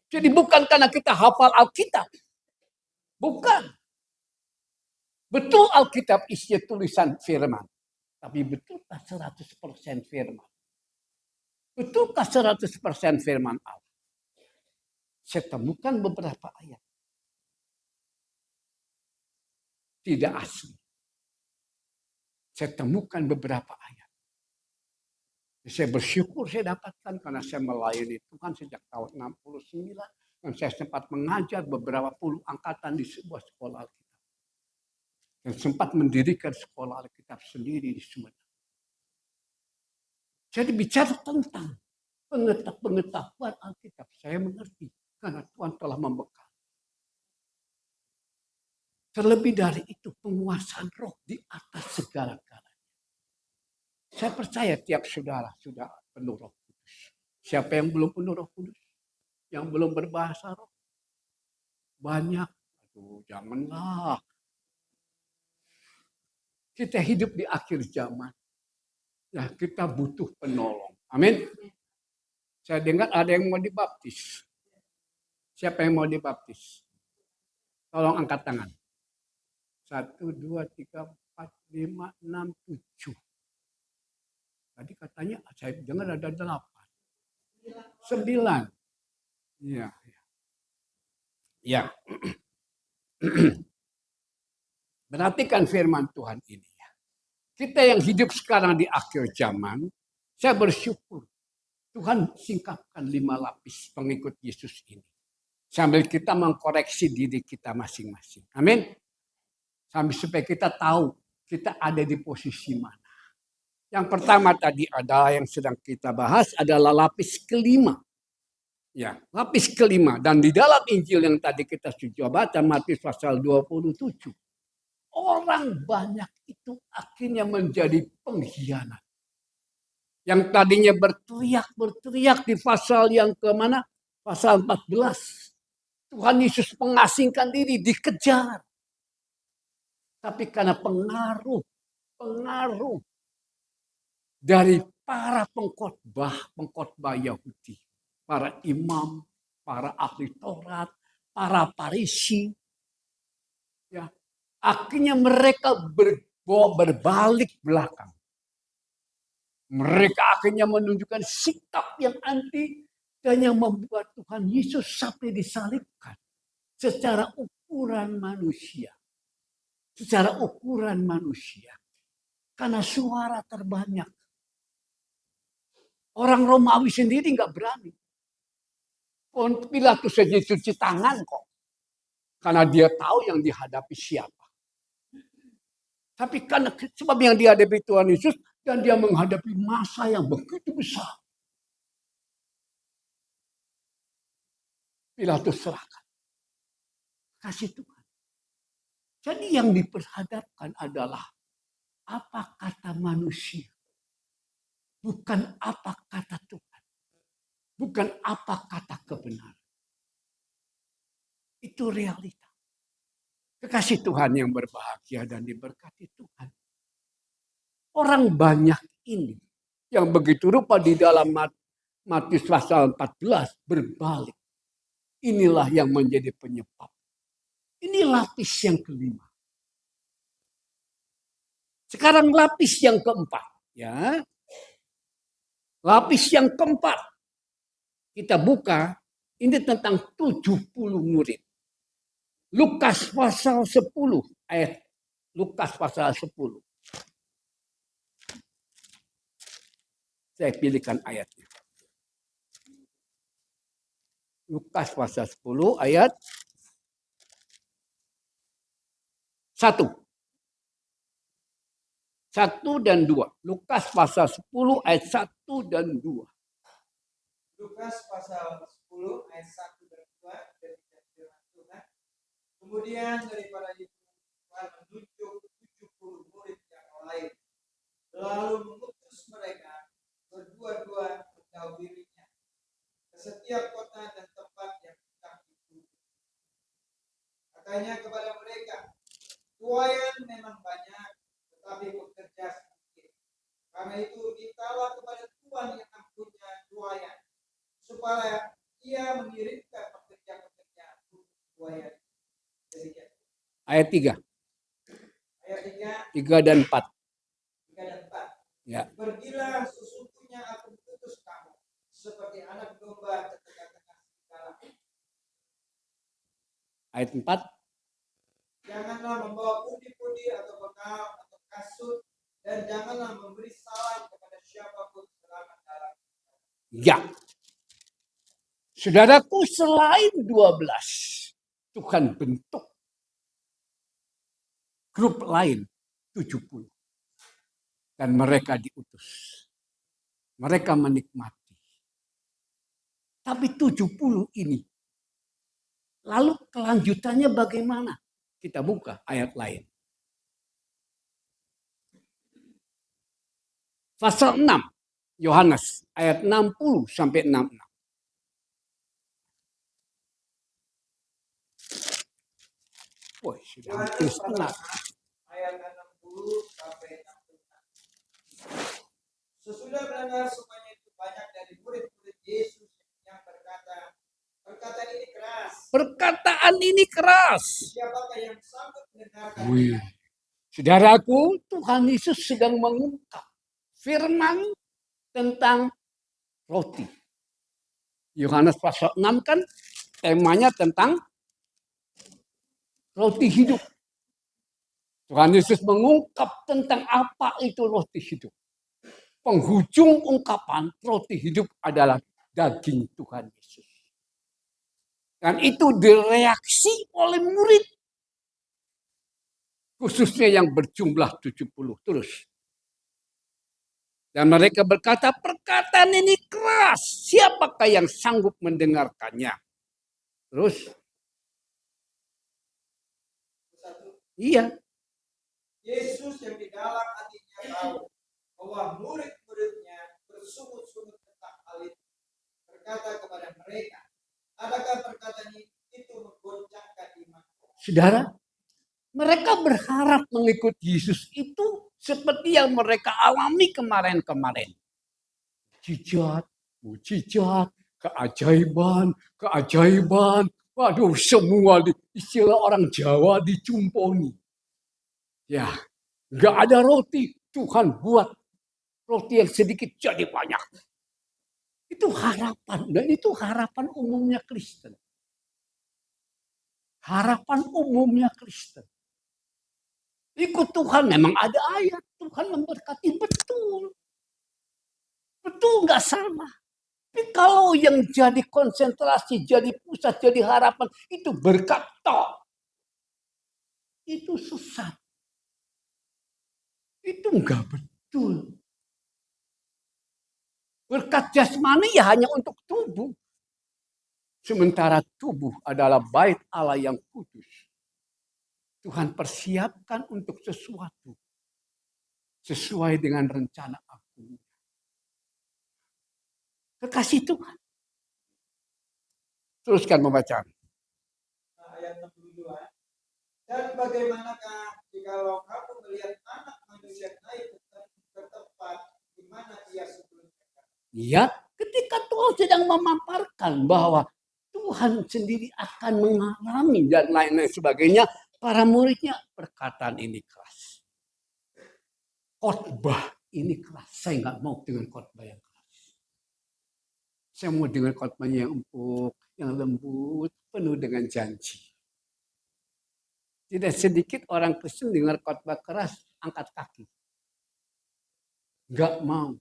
A: Jadi bukan karena kita hafal Alkitab. Bukan. Betul Alkitab isinya tulisan firman. Tapi betulkah 100% firman? Betulkah 100% firman Allah? Saya temukan beberapa ayat. Tidak asli. Saya temukan beberapa ayat. Saya bersyukur saya dapatkan karena saya melayani Tuhan sejak tahun 69. Dan saya sempat mengajar beberapa puluh angkatan di sebuah sekolah Alkitab. Dan sempat mendirikan sekolah Alkitab sendiri di Sumedang. Jadi bicara tentang pengetahuan Alkitab, saya mengerti karena Tuhan telah membekal. Terlebih dari itu penguasaan roh di atas segala-galanya. Saya percaya tiap saudara sudah penuh Roh Kudus. Siapa yang belum penuh Roh Kudus? Yang belum berbahasa roh? Banyak. Aduh, janganlah. Kita hidup di akhir zaman. Ya, kita butuh penolong. Amin. Saya dengar ada yang mau dibaptis. Siapa yang mau dibaptis? Tolong angkat tangan. 1, 2, 3, 4, 5, 6, 7. Tadi katanya saya dengar ada 8. 9. Iya. Ya. Perhatikan firman Tuhan ini. Kita yang hidup sekarang di akhir zaman, saya bersyukur Tuhan singkapkan 5 lapis pengikut Yesus ini. Sambil kita mengkoreksi diri kita masing-masing. Amin. Sambil supaya kita tahu kita ada di posisi mana. Yang pertama tadi adalah yang sedang kita bahas adalah lapis kelima. Ya, lapis kelima. Dan di dalam Injil yang tadi kita sudah baca, Matius pasal 27. Orang banyak itu akhirnya menjadi pengkhianat. Yang tadinya berteriak di pasal yang kemana? Pasal 14. Tuhan Yesus mengasingkan diri, dikejar. Tapi karena pengaruh dari para pengkhotbah Yahudi. Para imam, para ahli Taurat, para Farisi. Ya, akhirnya mereka berbalik belakang. Mereka akhirnya menunjukkan sikap yang anti dan yang membuat Tuhan Yesus sampai disalibkan secara ukuran manusia. Secara ukuran manusia. Karena suara terbanyak. Orang Romawi sendiri nggak berani. Pilatus saja cuci tangan kok. Karena dia tahu yang dihadapi siapa. Tapi karena sebab yang dihadapi Tuhan Yesus dan dia menghadapi masa yang begitu besar. Pilatus serahkan. Kasih Tuhan. Jadi yang diperhadapkan adalah apa kata manusia. Bukan apa kata Tuhan. Bukan apa kata kebenaran. Itu realita. Kekasih Tuhan yang berbahagia dan diberkati Tuhan. Orang banyak ini yang begitu rupa di dalam Matius pasal 14 berbalik. Inilah yang menjadi penyebab. Ini lapis yang kelima. Sekarang lapis yang keempat. Ya. Lapis yang keempat. Kita buka, ini tentang 70 murid. Lukas pasal 10 ayat Lukas pasal 10. Saya pilihkan ayatnya. Lukas pasal 10 ayat 1. 1 dan 2. Lukas pasal 10 ayat 1 dan 2.
B: Lukas pasal 10 ayat 1 dan 2 dari firman Tuhan. Kemudian daripada itu Tuhan menunjuk 70 murid yang lain. Lalu mengutus mereka berdua-dua mendahulunya ke setiap kota dan tempat yang hendak dituju. Katanya kepada mereka, tuaian memang banyak, tetapi pekerja sedikit. Karena itu mintalah kepada Tuhan yang mempunyai tuaian, supaya ia mengirimkan pekerja-pekerja untuk tuaian.
A: Ayat 3.
B: Ayat
A: 3 dan 4.
B: 3 dan 4.
A: Ya.
B: Pergilah, sesungguhnya aku mengutus kamu seperti anak domba ke tengah-tengah serigala.
A: Ayat 4.
B: Janganlah membawa pundi-pundi atau bekal atau kasut, dan janganlah memberi salam kepada siapapun selama dalam.
A: Ya. Saudaraku, selain 12, Tuhan bentuk grup lain 70. Dan mereka diutus. Mereka menikmati. Tapi 70 ini. Lalu kelanjutannya bagaimana? Kita buka ayat lain. Pasal 6. Yohanes ayat 60 sampai 66. Woi, sudah hampir setengah.
B: Ayat 60 sampai 66. Sesudah mendengar semuanya itu, banyak dari murid-murid Yesus yang berkata, perkataan ini keras.
A: Perkataan ini keras.
B: Siapakah yang sanggup mendengarkan?
A: Saudaraku, Tuhan Yesus sedang mengungkap firman tentang roti. Yohanes pasal 6 kan temanya tentang roti hidup. Tuhan Yesus mengungkap tentang apa itu roti hidup. Penghujung ungkapan roti hidup adalah daging Tuhan Yesus. Dan itu direaksi oleh murid. Khususnya yang berjumlah 70 terus. Dan mereka berkata, perkataan ini keras. Siapakah yang sanggup mendengarkannya? Terus, iya.
B: Yesus yang di dalam hatinya tahu bahwa murid-muridnya bersungut-sungut tentang hal itu. Berkata kepada mereka, adakah perkataan itu menggoncangkan iman?
A: Saudara, mereka berharap mengikuti Yesus itu seperti yang mereka alami kemarin-kemarin. Mujizat, keajaiban. Waduh, semua istilah orang Jawa dicumponi. Ya, nggak ada roti. Tuhan buat roti yang sedikit jadi banyak. Itu harapan. Dan itu harapan umumnya Kristen. Harapan umumnya Kristen. Ikut Tuhan memang ada ayat. Tuhan memberkati betul. Betul nggak salah. Tapi kalau yang jadi konsentrasi, jadi pusat, jadi harapan, itu berkat tok. Itu sesat. Itu nggak betul. Berkat jasmani ya hanya untuk tubuh. Sementara tubuh adalah bait Allah yang kudus. Tuhan persiapkan untuk sesuatu. Sesuai dengan rencana aku. Kekasih Tuhan. Teruskan membaca.
B: Ayat 62. Dan bagaimanakah jikalau kamu melihat anak manusia naik ke tempat di mana ia sebelumnya?
A: Ya, ketika Tuhan sedang memaparkan bahwa Tuhan sendiri akan mengalami dan lain-lain sebagainya, para muridnya perkataan ini keras. Khotbah ini keras. Saya nggak mau dengan khotbah yang keras. Saya mau dengan khotbahnya yang empuk, yang lembut, penuh dengan janji. Tidak sedikit orang Kristen dengar khotbah keras, angkat kaki. Nggak mau.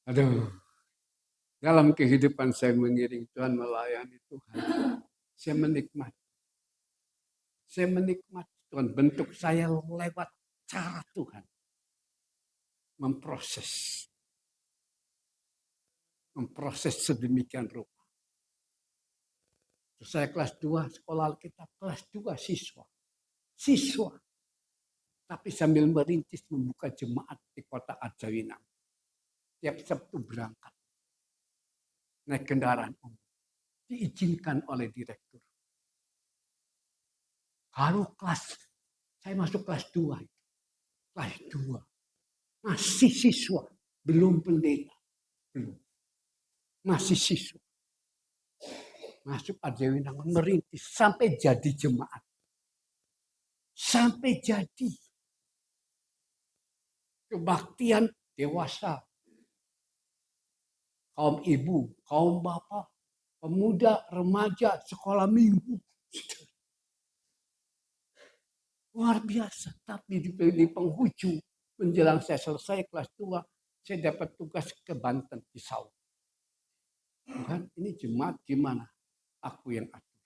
A: Aduh. Dalam kehidupan saya mengiring Tuhan, melayani Tuhan, saya menikmati. Saya menikmati Tuhan bentuk saya lewat cara Tuhan memproses sedemikian rupa. Terus saya kelas 2 sekolah Alkitab, kelas 2 siswa. Tapi sambil merintis membuka jemaat di kota Arjawinang. Tiap Sabtu berangkat. Naik kendaraan umum. Diizinkan oleh direktur. Kalau saya masuk kelas 2. Kelas 2. Masih siswa. Belum pendeta. Belum. Masih siswa. Masuk Arjawinang merintis. Sampai jadi jemaat. Sampai jadi. Kebaktian dewasa. Kaum ibu, kaum bapak, pemuda, remaja, sekolah minggu. Luar biasa. Tapi di penghujung, menjelang saya selesai kelas 2, saya dapat tugas ke Banten, di Sau. Tuhan, ini jemaat gimana? Aku yang atur.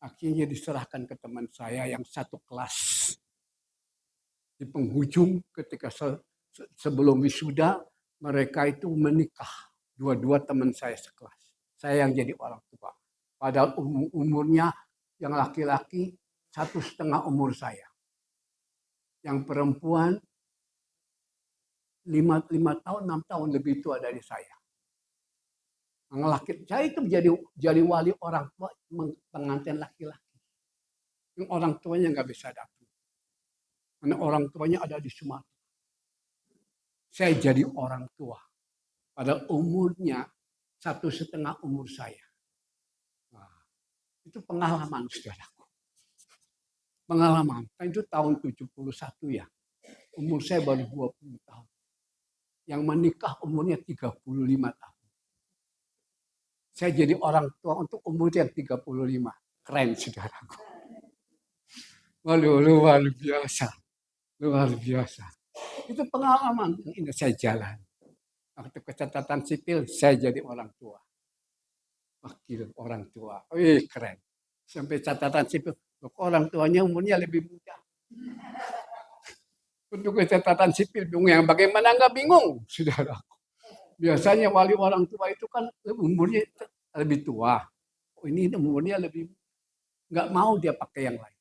A: Akhirnya diserahkan ke teman saya yang satu kelas. Di penghujung ketika sebelum wisuda, mereka itu menikah. Dua-dua teman saya sekelas. Saya yang jadi orang tua. Padahal umurnya yang laki-laki 1,5 umur saya. Yang perempuan 5 tahun, 6 tahun lebih tua dari saya. Saya itu jadi wali orang tua pengantin laki-laki. Yang orang tuanya nggak bisa datang. Karena orang tuanya ada di Sumatera. Saya jadi orang tua. Pada umurnya 1,5 umur saya. Nah, itu pengalaman saudaraku. pengalaman. Itu tahun 71 ya. Umur saya baru 20 tahun. Yang menikah umurnya 35 tahun. Saya jadi orang tua untuk umur yang 35. Keren, saudaraku. Waduh, luar biasa. Luar biasa. Itu pengalaman yang ini saya jalan. Waktu catatan sipil, saya jadi orang tua. Wakil orang tua. Wih, keren. Sampai catatan sipil, orang tuanya umurnya lebih muda. Untuk catatan sipil bingung, yang bagaimana nggak bingung, saudara. Biasanya wali orang tua itu kan umurnya lebih tua. Oh, ini umurnya lebih, nggak mau dia pakai yang lain.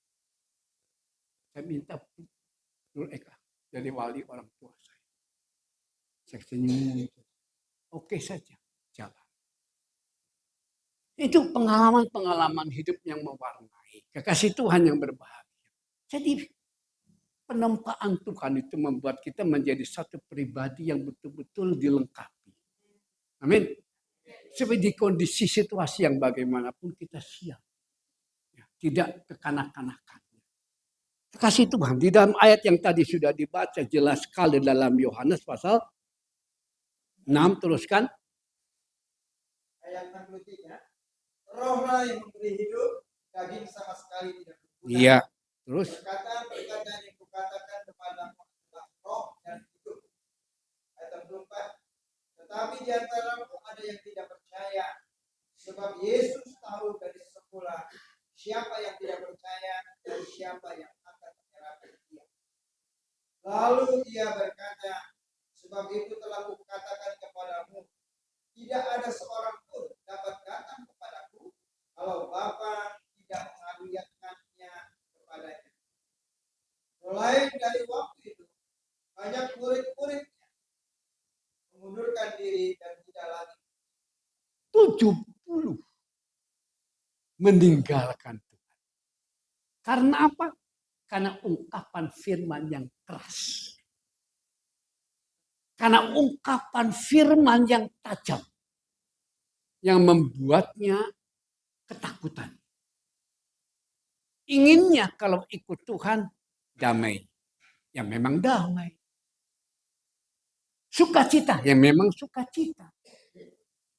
A: Saya minta Nur Eka jadi wali orang tua saya. Saya senyum. Oke saja, jalan. Itu pengalaman-pengalaman hidup yang mewarnai. Kekasih Tuhan yang berbahagia. Jadi penempaan Tuhan itu membuat kita menjadi satu pribadi yang betul-betul dilengkapi. Amin. Supaya di kondisi situasi yang bagaimanapun kita siap. Ya, tidak kekanak-kanakan. Kasih Tuhan. Di dalam ayat yang tadi sudah dibaca jelas sekali dalam Yohanes pasal 6, teruskan.
B: Ayat 63. Rohlah yang memberi hidup, daging sama sekali tidak berguna.
A: Iya, terus.
B: Perkataan yang kukatakan kepadamu adalah roh dan hidup. Ayat 64. Tetapi di antaramu ada yang tidak percaya, sebab Yesus tahu dari semula siapa yang tidak percaya dan siapa yang akan menyerahkan dia. Lalu ia berkata, sebab itu telah kukatakan kepadamu, tidak ada seorang pun dapat datang kepadaku kalau Bapa tidak mengaruniakannya kepadanya. Mulai dari waktu itu, banyak murid-muridnya mengundurkan diri dan tidak lagi
A: 70 meninggalkan Tuhan. Karena apa? Karena ungkapan firman yang keras. Karena ungkapan firman yang tajam. Yang membuatnya ketakutan. Inginnya kalau ikut Tuhan damai. Ya memang damai. Sukacita, ya memang sukacita.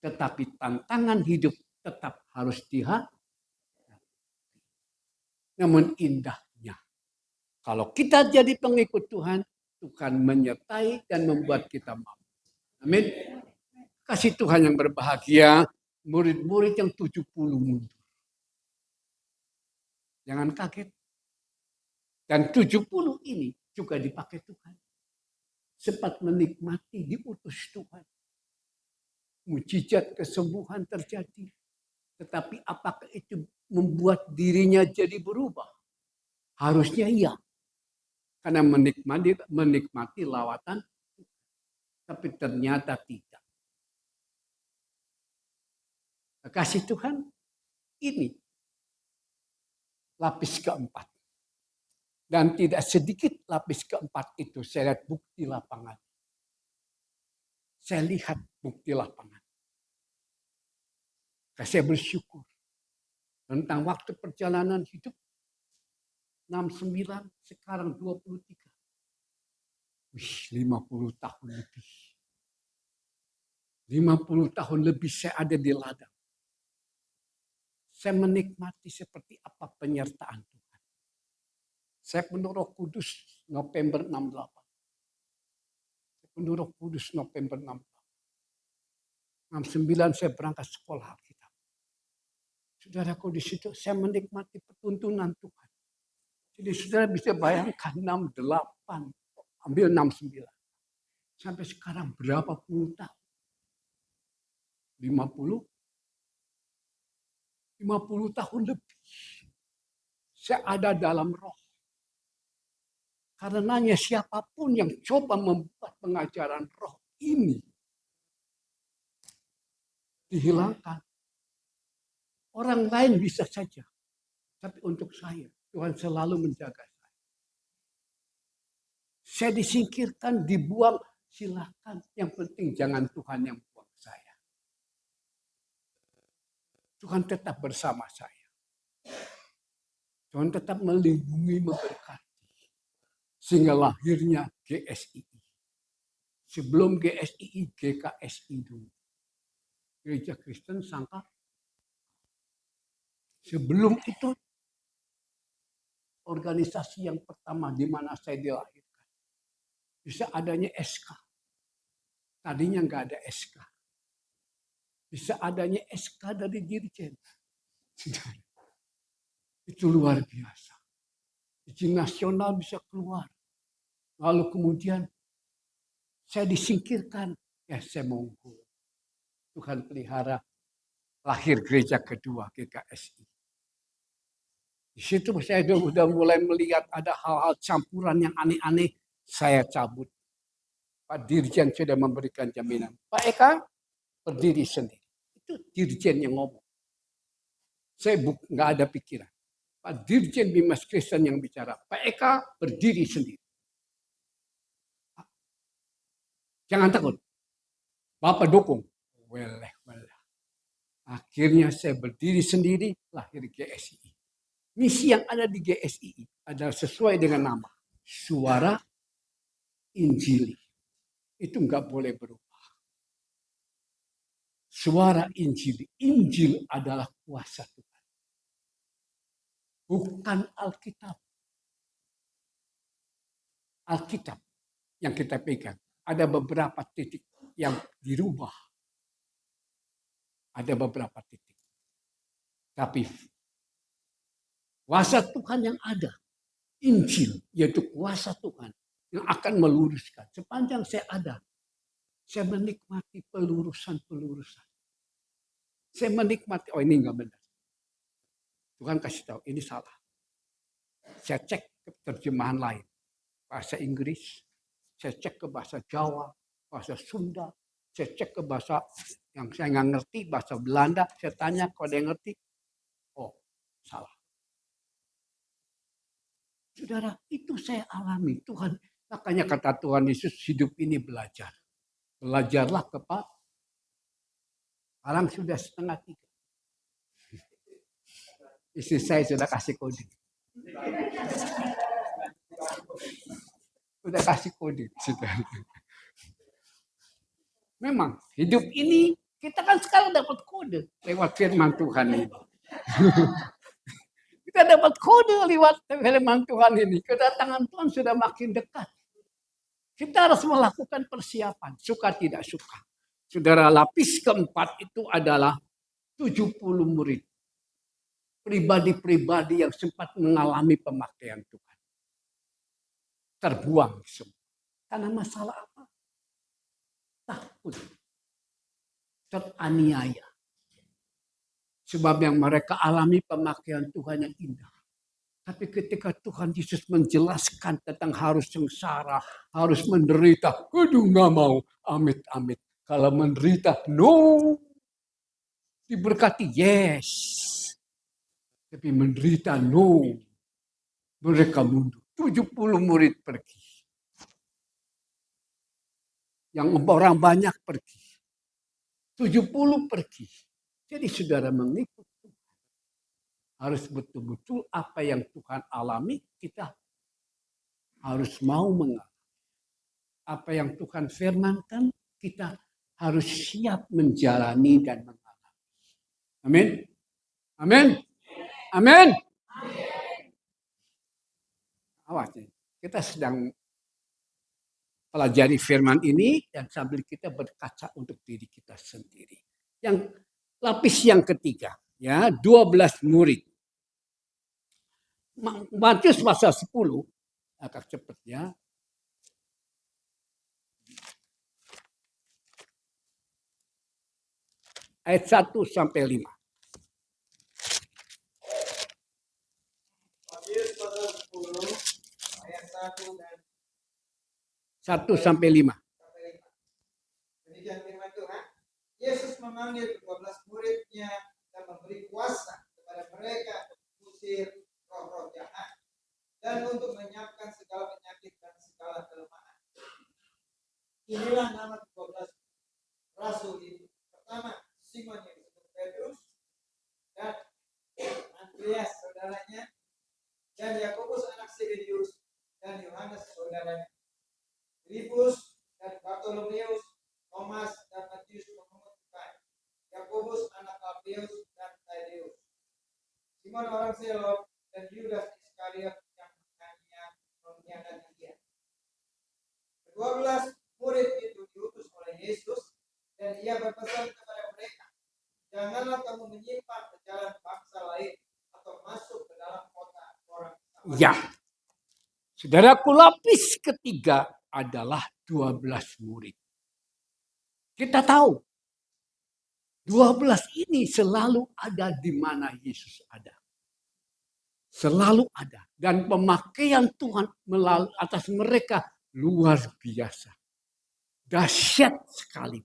A: Tetapi tantangan hidup tetap harus dihadapi. Namun indahnya, kalau kita jadi pengikut Tuhan, Tuhan menyertai dan membuat kita mampu. Amin. Kasih Tuhan yang berbahagia, murid-murid yang 70 mundur. Jangan kaget. Dan 70 ini juga dipakai Tuhan. Sempat menikmati diutus Tuhan. Mujizat kesembuhan terjadi. Tetapi apakah itu membuat dirinya jadi berubah? Harusnya iya. Karena menikmati lawatan. Tapi ternyata tidak. Kasih Tuhan ini lapis keempat. Dan tidak sedikit lapis keempat itu saya lihat bukti lapangan. Saya lihat bukti lapangan. Saya bersyukur tentang waktu perjalanan hidup 69 sekarang 23. 50 tahun lebih. 50 tahun lebih saya ada di ladang. Saya menikmati seperti apa penyertaan Tuhan. Saya penuh Roh Kudus November 68. Saya penuh Roh Kudus November 68. 69 saya berangkat sekolah Alkitab. Saudaraku di situ saya menikmati petuntunan Tuhan. Jadi saudara bisa bayangkan 68, ambil 69. Sampai sekarang berapa puluh tahun? 50 tahun lebih. Saya ada dalam roh. Karenanya siapapun yang coba membuat pengajaran roh ini dihilangkan. Orang lain bisa saja. Tapi untuk saya, Tuhan selalu menjaga saya. Saya disingkirkan, dibuang, silakan. Yang penting jangan Tuhan yang buang saya. Tuhan tetap bersama saya. Tuhan tetap melindungi, memberkati. Sehingga lahirnya GSII. Sebelum GSII, GKSI dulu. Gereja Kristen Sangka. Sebelum itu, organisasi yang pertama di mana saya dilahirkan. Bisa adanya SK. Tadinya nggak ada SK. Bisa adanya SK dari dirjen. Itu luar biasa. Izin nasional bisa keluar. Lalu kemudian saya disingkirkan. Ya saya monggo. Tuhan pelihara lahir gereja kedua GKSI. Di situ saya sudah mulai melihat ada hal-hal campuran yang aneh-aneh. Saya cabut. Pak Dirjen sudah memberikan jaminan. Pak Eka berdiri sendiri. Itu Dirjen yang ngomong. Saya nggak ada pikiran. Pak Dirjen Bimas Kristen yang bicara. Pak Eka berdiri sendiri. Jangan takut. Bapak dukung. Weleh. Akhirnya saya berdiri sendiri, lahir GSII. Misi yang ada di GSII adalah sesuai dengan nama. Suara Injili. Itu nggak boleh berubah. Suara Injili. Injil adalah kuasa Tuhan. Bukan Alkitab. Alkitab yang kita pegang. Ada beberapa titik yang dirubah. Ada beberapa titik. Tapi kuasa Tuhan yang ada. Injil, yaitu kuasa Tuhan. Yang akan meluruskan. Sepanjang saya ada. Saya menikmati pelurusan-pelurusan. Saya menikmati, oh ini enggak benar. Tuhan kasih tahu, ini salah. Saya cek ke terjemahan lain. Bahasa Inggris. Saya cek ke bahasa Jawa. Bahasa Sunda. Saya cek ke bahasa yang saya nggak ngerti, bahasa Belanda. Saya tanya kalau ada yang ngerti. Oh, salah. Saudara, itu saya alami. Tuhan, makanya kata Tuhan Yesus, hidup ini belajar. Belajarlah kepada orang sudah 2:30. Istri saya sudah kasih kode. Sudah kasih kode. Memang hidup ini kita kan sekarang dapat kode lewat firman Tuhan ini. Kita dapat kode lewat firman Tuhan ini. Kedatangan Tuhan sudah makin dekat. Kita harus melakukan persiapan, suka tidak suka. Saudara, lapis keempat itu adalah 70 murid. Pribadi-pribadi yang sempat mengalami pemakaian Tuhan. Terbuang semua. Karena masalah apa? Takut. Teraniaya. Sebab yang mereka alami pemakaian Tuhan yang indah. Tapi ketika Tuhan Yesus menjelaskan tentang harus sengsara, harus menderita. Aduh gak mau, amit-amit. Kalau menderita, no. Diberkati, yes. Tapi menderita, no. Mereka mundur. 70 murid pergi. Yang orang banyak pergi. 70 pergi. Jadi saudara mengikut Tuhan. Harus betul-betul apa yang Tuhan alami, kita harus mau mengalami. Apa yang Tuhan firmankan, kita harus siap menjalani dan mengalami. Amin. Amin. Amin. Awas nih. Kita sedang pelajari firman ini dan sambil kita berkaca untuk diri kita sendiri. Yang lapis yang ketiga, ya, 12 murid. Matius pasal 10, agak cepat ya. Ayat 1 sampai 5.
B: Matius pasal 10 ayat 1 dan
A: 1 sampai 5.
B: demikian firman Tuhan. Yesus memanggil 12 muridnya dan memberi kuasa kepada mereka untuk mengusir roh-roh jahat dan untuk menyiapkan segala penyakit dan segala kelemahan. Inilah nama 12 rasul itu. Pertama, Simon yang disebut Petrus dan Andreas saudaranya, dan Yakobus anak Zebedeus, dan Yohanes saudaranya, Filipus dan Bartolomeus, Thomas dan Matius pemungut cukai, Yakobus anak Alfeus dan Tadeus, Simon orang Selot, dan Yudas Iskariot yang mengkhianati dia. Kedua murid itu diutus oleh Yesus, dan ia berpesan kepada mereka, janganlah kamu menyimpang ke jalan bangsa lain atau masuk ke dalam kota orang Samaria.
A: Ya, saudaraku, lapis ketiga adalah 12 murid. Kita tahu 12 ini selalu ada di mana Yesus ada. Selalu ada. Dan pemakaian Tuhan melalui atas mereka luar biasa. Dahsyat sekali.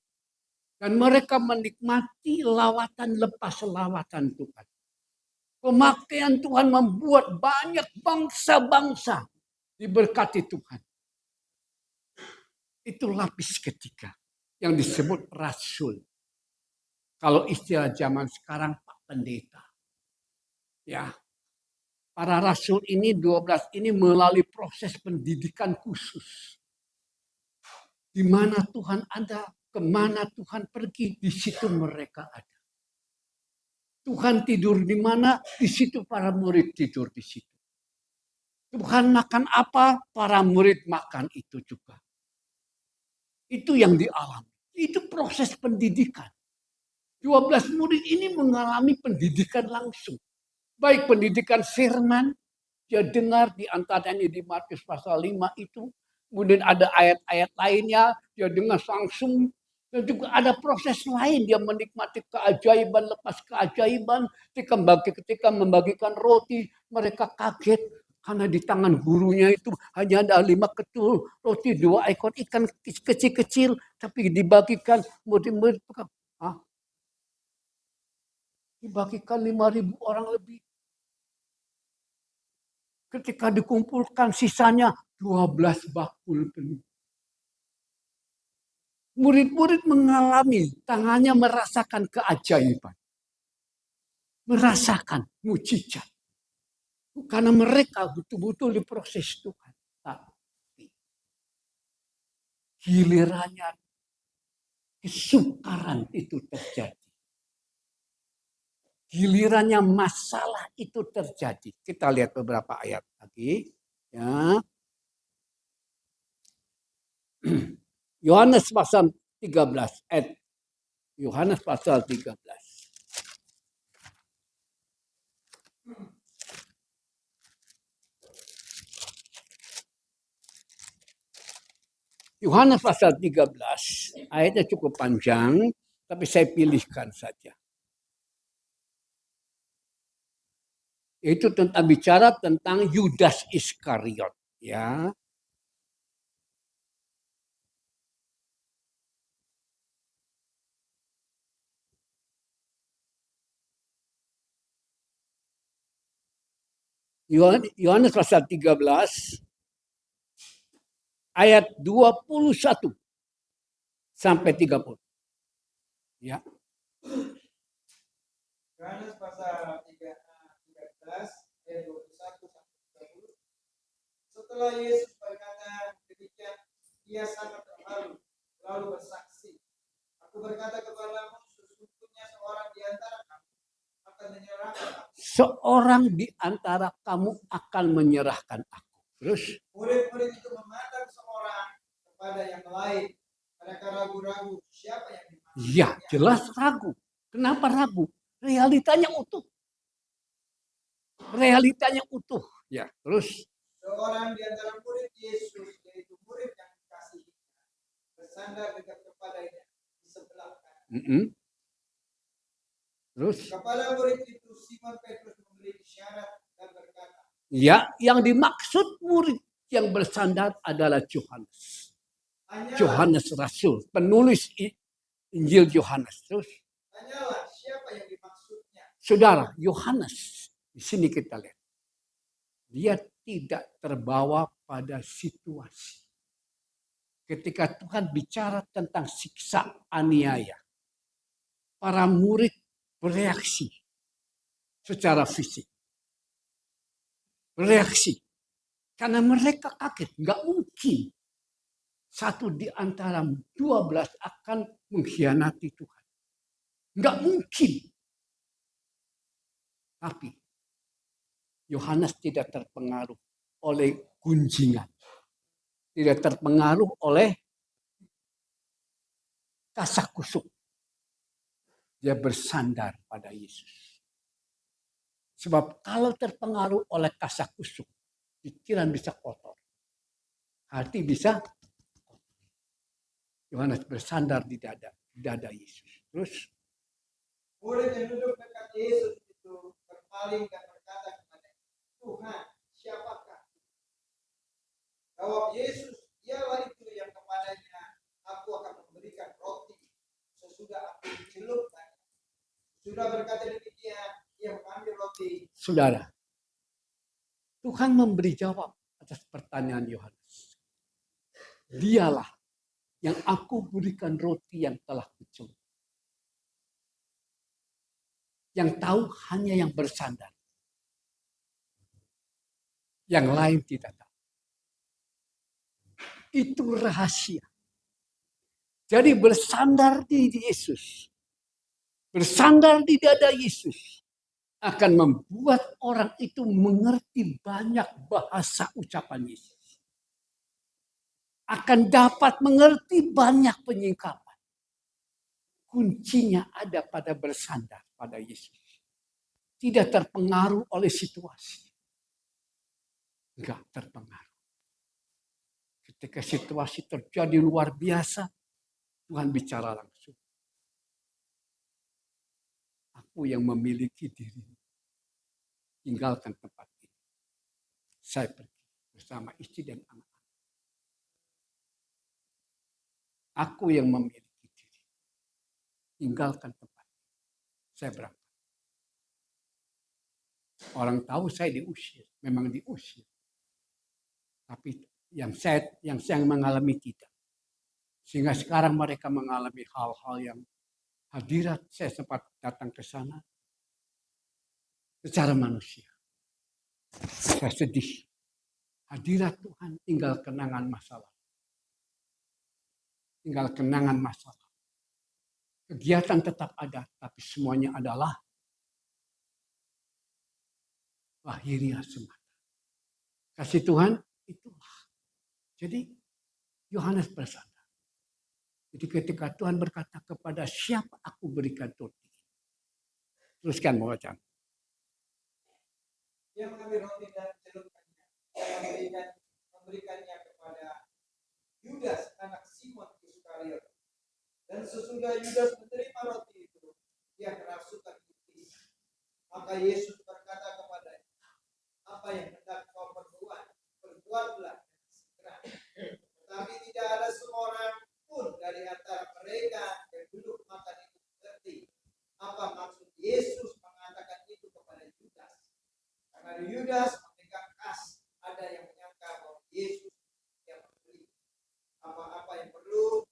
A: Dan mereka menikmati lawatan lepas lawatan Tuhan. Pemakaian Tuhan membuat banyak bangsa-bangsa diberkati Tuhan. Itu lapis ketiga yang disebut rasul. Kalau istilah zaman sekarang Pak Pendeta. Ya. Para rasul ini 12 ini melalui proses pendidikan khusus. Di mana Tuhan ada, kemana Tuhan pergi, di situ mereka ada. Tuhan tidur di mana, di situ para murid tidur di situ. Tuhan makan apa, para murid makan itu juga. Itu yang dialami. Itu proses pendidikan. 12 murid ini mengalami pendidikan langsung. Baik pendidikan firman, dia dengar di antaranya di Matius pasal 5 itu. Kemudian ada ayat-ayat lainnya, dia dengar langsung. Dan juga ada proses lain, dia menikmati keajaiban lepas keajaiban. Ketika membagikan roti, mereka kaget. Karena di tangan gurunya itu hanya ada 5 ketul roti, 2 ekor ikan kecil-kecil. Tapi dibagikan, murid-murid dibagikan 5.000 orang lebih. Ketika dikumpulkan sisanya 12 bakul penuh. Murid-murid mengalami, tangannya merasakan keajaiban. Merasakan mujizat. Karena mereka betul-betul diproses Tuhan. Tapi gilirannya kesukaran itu terjadi. Gilirannya masalah itu terjadi. Kita lihat beberapa ayat lagi. Ya. Yohanes pasal 13. Yohanes pasal 13. Yohanes pasal 13. Ayatnya cukup panjang, tapi saya pilihkan saja. Itu tentang bicara tentang Yudas Iskariot, ya. Yohanes pasal 13 ayat 21 sampai 30. Ya.
B: Yohanes pasal 13 ayat 21 sampai 30. Setelah Yesus berkata demikian, ia sangat terharu, lalu bersaksi, aku berkata kepadamu, sesungguhnya seorang di antara kamu akan menyerahkan aku.
A: Seorang di antara kamu akan menyerahkan aku. Terus
B: murid-murid itu memandang seorang kepada yang lain. Mereka ragu-ragu siapa yang dimaksud.
A: Ya, jelas ragu. Kenapa ragu? Realitanya utuh. Realitanya utuh. Ya, terus
B: seorang di antara murid Yesus, yaitu murid yang dikasihi, bersandar dekat kepadanya di sebelah kanan.
A: Terus
B: kepada murid itu Simon Petrus memberi isyarat dan berkata,
A: ya, yang dimaksud murid yang bersandar adalah Yohanes. Yohanes Rasul, penulis Injil Yohanes. Terus
B: hanyalah siapa yang dimaksudnya?
A: Saudara, Yohanes, di sini kita lihat. Dia tidak terbawa pada situasi. Ketika Tuhan bicara tentang siksa aniaya, para murid bereaksi secara fisik. bereaksi. Karena mereka kaget. Nggak mungkin satu di antara 12 akan mengkhianati Tuhan. Nggak mungkin. Tapi Yohanes tidak terpengaruh oleh gunjingan. Tidak terpengaruh oleh kasakusuk. Dia bersandar pada Yesus. Sebab kalau terpengaruh oleh kasakusuk, pikiran bisa kotor. Hati bisa kotor. Yohanes bersandar di dada Yesus. Terus
B: murid yang duduk dekat Yesus itu berpaling dan berkata kepada Tuhan, siapakah? Jawab Yesus, dialah itu yang kepadanya aku akan memberikan roti sesudah aku dicelupkan. Sudah berkata demikian, ia mengambil roti.
A: saudara, Tuhan memberi jawab atas pertanyaan Yohanes. Dialah yang aku berikan roti yang telah kucelup. Yang tahu hanya yang bersandar. Yang lain tidak tahu. Itu rahasia. Jadi bersandar di Yesus. Bersandar di dada Yesus. Akan membuat orang itu mengerti banyak bahasa ucapan Yesus. Akan dapat mengerti banyak penyingkapan. Kuncinya ada pada bersandar pada Yesus. Tidak terpengaruh oleh situasi. Enggak terpengaruh. Ketika situasi terjadi luar biasa, Tuhan bicara langsung. Aku yang memiliki diri. Tinggalkan tempat ini. Saya pergi bersama istri dan anak-anak. Aku yang memiliki diri. Tinggalkan tempat ini. Saya berangkat. Orang tahu saya diusir. Memang diusir. Tapi yang saya mengalami tidak. Sehingga sekarang mereka mengalami hal-hal yang hadirat. Saya sempat datang ke sana. Secara manusia. Saya sedih. Hadirat Tuhan tinggal kenangan masalah. Tinggal kenangan masalah. Kegiatan tetap ada, tapi semuanya adalah lahiriah semata. Kasih Tuhan itulah. Jadi Yohanes bersandar. Jadi ketika Tuhan berkata kepada siapa aku berikan roti. Teruskan bacaan.
B: Dia mengambil roti dan celupkannya. Dia memberikannya kepada Yudas, anak Simon Iskariot. Dan sesudah Yudas menerima roti itu, dia kerasukan iblis. Maka Yesus berkata kepadanya, apa yang hendak kau perbuat, perbuatlah segera. Tetapi tidak ada seorang pun dari antara mereka yang duduk makan itu mengerti apa maksud Yesus mengatakan itu kepada Yudas. Karena Yudas memegang kas, ada yang menyangka bahwa Yesus yang memberi apa-apa yang perlu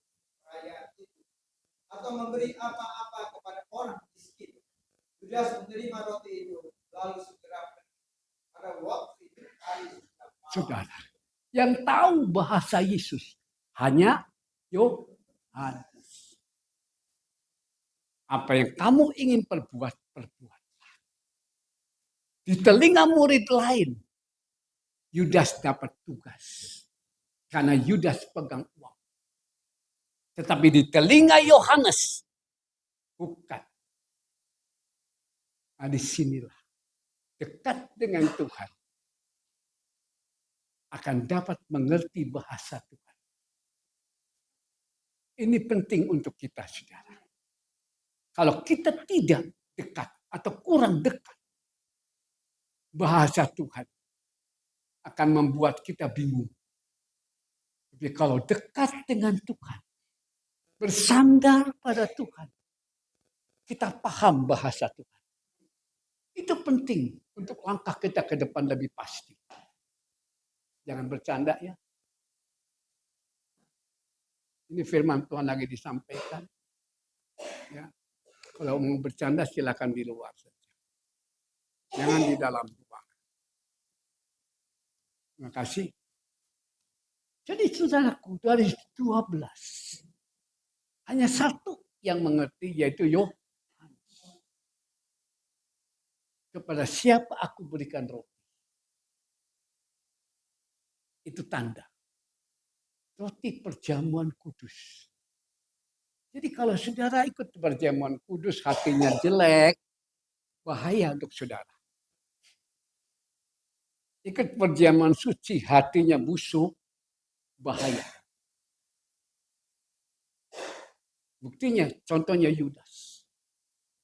B: rakyat itu, atau memberi apa-apa kepada orang miskin. Yudas menerima roti itu, lalu segera pergi. Pada waktu itu hari sudah malam.
A: Saudara, yang tahu bahasa Yesus hanya Yohanes. Apa yang kamu ingin perbuat. Di telinga murid lain, Yudas dapat tugas. Karena Yudas pegang uang. Tetapi di telinga Yohanes, bukan. Nah, disinilah dekat dengan Tuhan akan dapat mengerti bahasa Tuhan. Ini penting untuk kita, saudara. Kalau kita tidak dekat atau kurang dekat, bahasa Tuhan akan membuat kita bingung. Tapi kalau dekat dengan Tuhan, bersandar pada Tuhan, kita paham bahasa Tuhan. Itu penting untuk langkah kita ke depan lebih pasti. Jangan bercanda ya. Ini firman Tuhan lagi disampaikan. Ya. Kalau mau bercanda silakan di luar saja. Jangan di dalam ruangan. Terima kasih. Jadi saudaraku, dari 12 hanya satu yang mengerti, yaitu Yohanes. Kepada siapa aku berikan roti? Itu tanda. Roti perjamuan kudus. Jadi kalau saudara ikut perjamuan kudus, hatinya jelek, bahaya untuk saudara. Ikut perjamuan suci, hatinya busuk, bahaya. Buktinya, contohnya Yudas.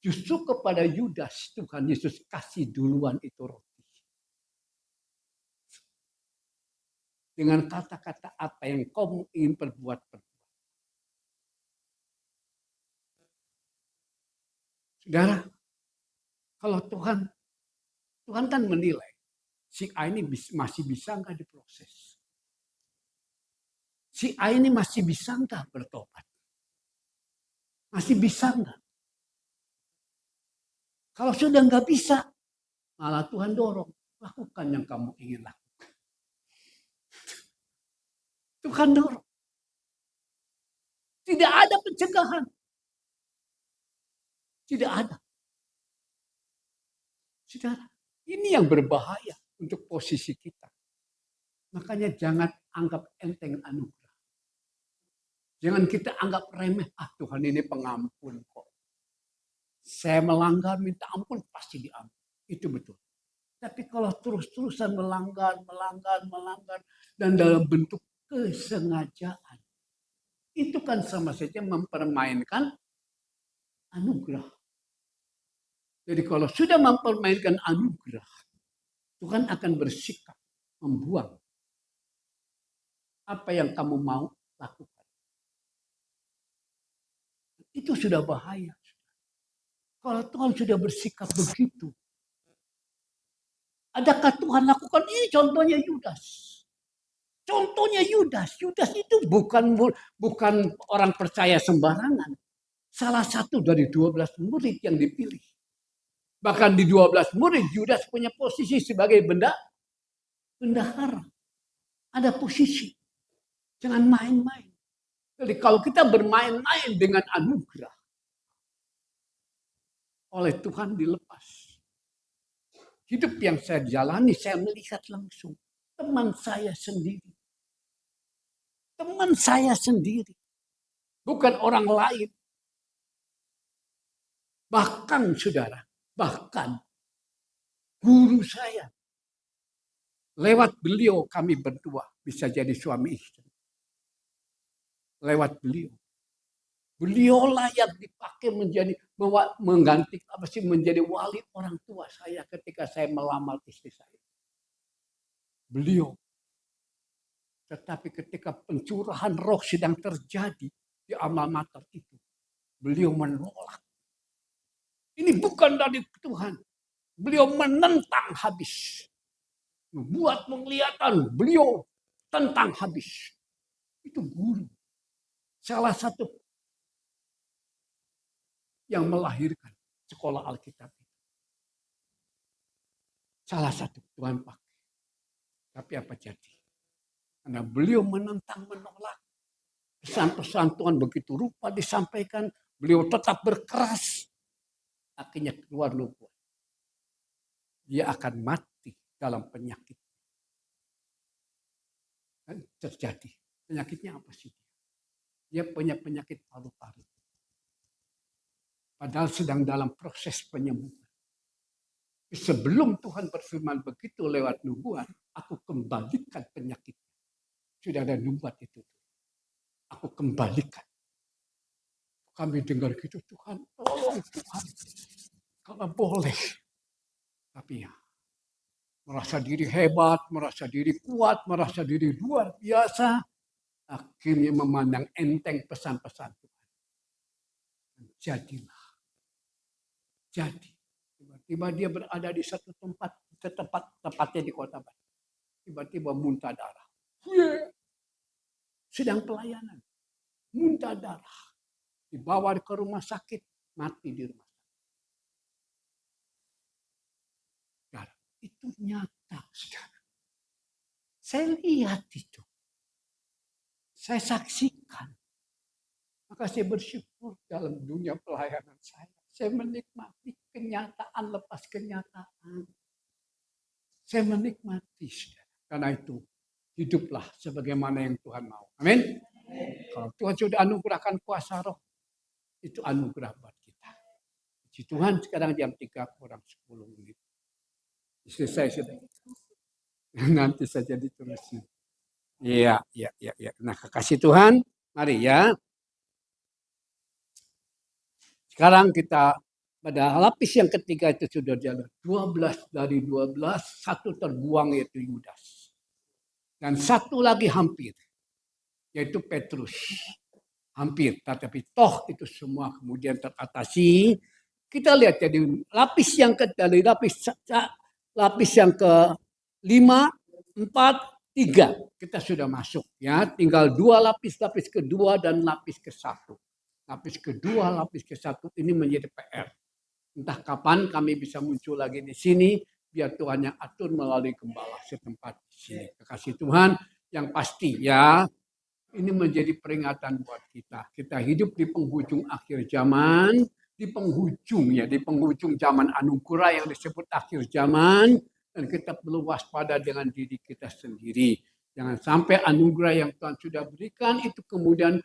A: Justru kepada Yudas, Tuhan Yesus kasih duluan itu roti. Dengan kata-kata apa yang kau ingin perbuat. Saudara, kalau Tuhan kan menilai, si A ini masih bisa nggak diproses? Si A ini masih bisa nggak bertobat? Masih bisa nggak? Kalau sudah nggak bisa, malah Tuhan dorong, lakukan yang kamu ingin lakukan. Tuhan dorong. Tidak ada pencegahan. Tidak ada. Saudara, ini yang berbahaya untuk posisi kita. Makanya jangan anggap enteng anugerah. Jangan kita anggap remeh. Tuhan ini pengampun kok. Saya melanggar, minta ampun, pasti diampun. Itu betul. Tapi kalau terus-terusan melanggar, dan dalam bentuk kesengajaan, itu kan sama saja mempermainkan anugerah. Jadi kalau sudah mempermainkan anugerah, Tuhan akan bersikap membuang apa yang kamu mau lakukan. Itu sudah bahaya. Kalau Tuhan sudah bersikap begitu, adakah Tuhan lakukan? Ini contohnya Yudas. Contohnya Yudas. Yudas itu bukan orang percaya sembarangan. Salah satu dari 12 murid yang dipilih. Bahkan di 12 murid, Yudas punya posisi sebagai bendahara. Ada posisi. Jangan main-main. Jadi kalau kita bermain-main dengan anugerah, oleh Tuhan dilepas. Hidup yang saya jalani, saya melihat langsung. Teman saya sendiri. Teman saya sendiri. Bukan orang lain. Bahkan saudara, guru saya. Lewat beliau kami berdua bisa jadi suami istri. Lewat beliau. Beliaulah yang dipakai menjadi wali orang tua saya ketika saya melamar istri saya. Beliau. Tetapi ketika pencurahan roh sedang terjadi di alma mater itu, beliau menolak. Ini bukan dari Tuhan. Beliau menentang habis. Membuat penglihatan beliau tentang habis. Itu guru. Salah satu yang melahirkan sekolah Alkitab. Salah satu Tuhan pakai. Tapi apa jadi? Karena beliau menentang, menolak. Pesan-pesan Tuhan begitu rupa disampaikan. Beliau tetap berkeras. Akhirnya keluar nubuat. Dia akan mati dalam penyakit. Dan terjadi. Penyakitnya apa sih? Dia punya penyakit paru-paru. Padahal sedang dalam proses penyembuhan. Sebelum Tuhan berfirman begitu lewat nubuat, aku kembalikan penyakit. Sudah ada nubuat itu. Aku kembalikan. Kami dengar gitu, Tuhan, tolong Tuhan. Kalau boleh. Tapi ya, merasa diri hebat, merasa diri kuat, merasa diri luar biasa. Akhirnya memandang enteng pesan-pesan Tuhan. Jadilah. Jadi. Tiba-tiba dia berada di satu tempat, tepatnya di kota Batu. Tiba-tiba muntah darah. Sedang pelayanan. Muntah darah. Dibawa ke rumah sakit, mati di rumah sakit. Itu nyata, saudara. Saya lihat itu. Saya saksikan. Maka saya bersyukur dalam dunia pelayanan saya. Saya menikmati kenyataan lepas kenyataan. Saya menikmati. Karena itu, hiduplah sebagaimana yang Tuhan mau. Amin. Kalau Tuhan sudah anugerahkan kuasa roh, itu anugerah buat kita. Puji Tuhan, sekarang jam 3 kurang 10 menit. Istri saya sudah. Nanti saja ditulisin. Iya. Nah, kekasih Tuhan, mari ya. Sekarang kita pada lapis yang ketiga itu sudah jalan. 12 dari 12, satu terbuang yaitu Yudas. Dan satu lagi hampir, yaitu Petrus. Hampir, tetapi toh itu semua kemudian teratasi. Kita lihat jadi lapis yang ke-5, 4, 3 kita sudah masuk ya. Tinggal 2 lapis kedua dan lapis ke-1. Lapis kedua, lapis ke-1 ini menjadi PR. Entah kapan kami bisa muncul lagi di sini, biar Tuhan yang atur melalui gembala setempat di sini. Kekasih Tuhan, yang pasti ya, ini menjadi peringatan buat kita. Kita hidup di penghujung akhir zaman, di penghujung zaman anugerah yang disebut akhir zaman, dan kita perlu waspada dengan diri kita sendiri. Jangan sampai anugerah yang Tuhan sudah berikan itu kemudian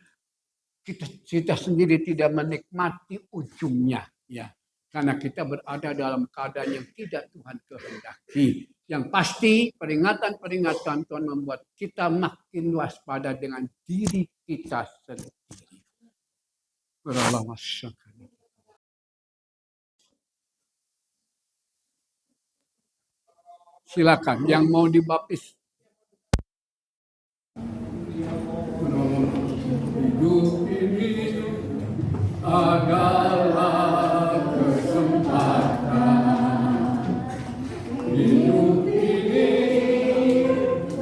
A: kita sendiri tidak menikmati ujungnya, ya. Karena kita berada dalam keadaan yang tidak Tuhan kehendaki. Yang pasti peringatan-peringatan Tuhan membuat kita makin waspada dengan diri kita sendiri. Silakan yang mau dibaptis. Hidup ini adalah kesempatan. Hidup ini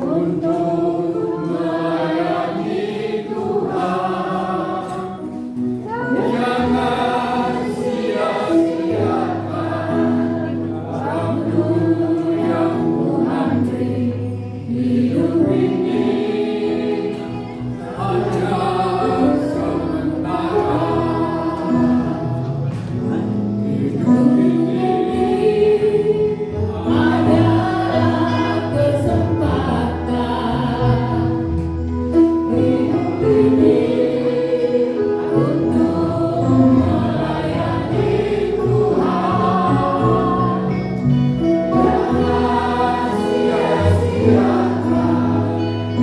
A: untuk melayani Tuhan. Jangan sia-siakan waktu yang Tuhan beri. Hidup ini hanya sementara. Hidup ini adalah kesempatan. Hidup ini untuk melayani Tuhan. Jangan sia-siakan waktu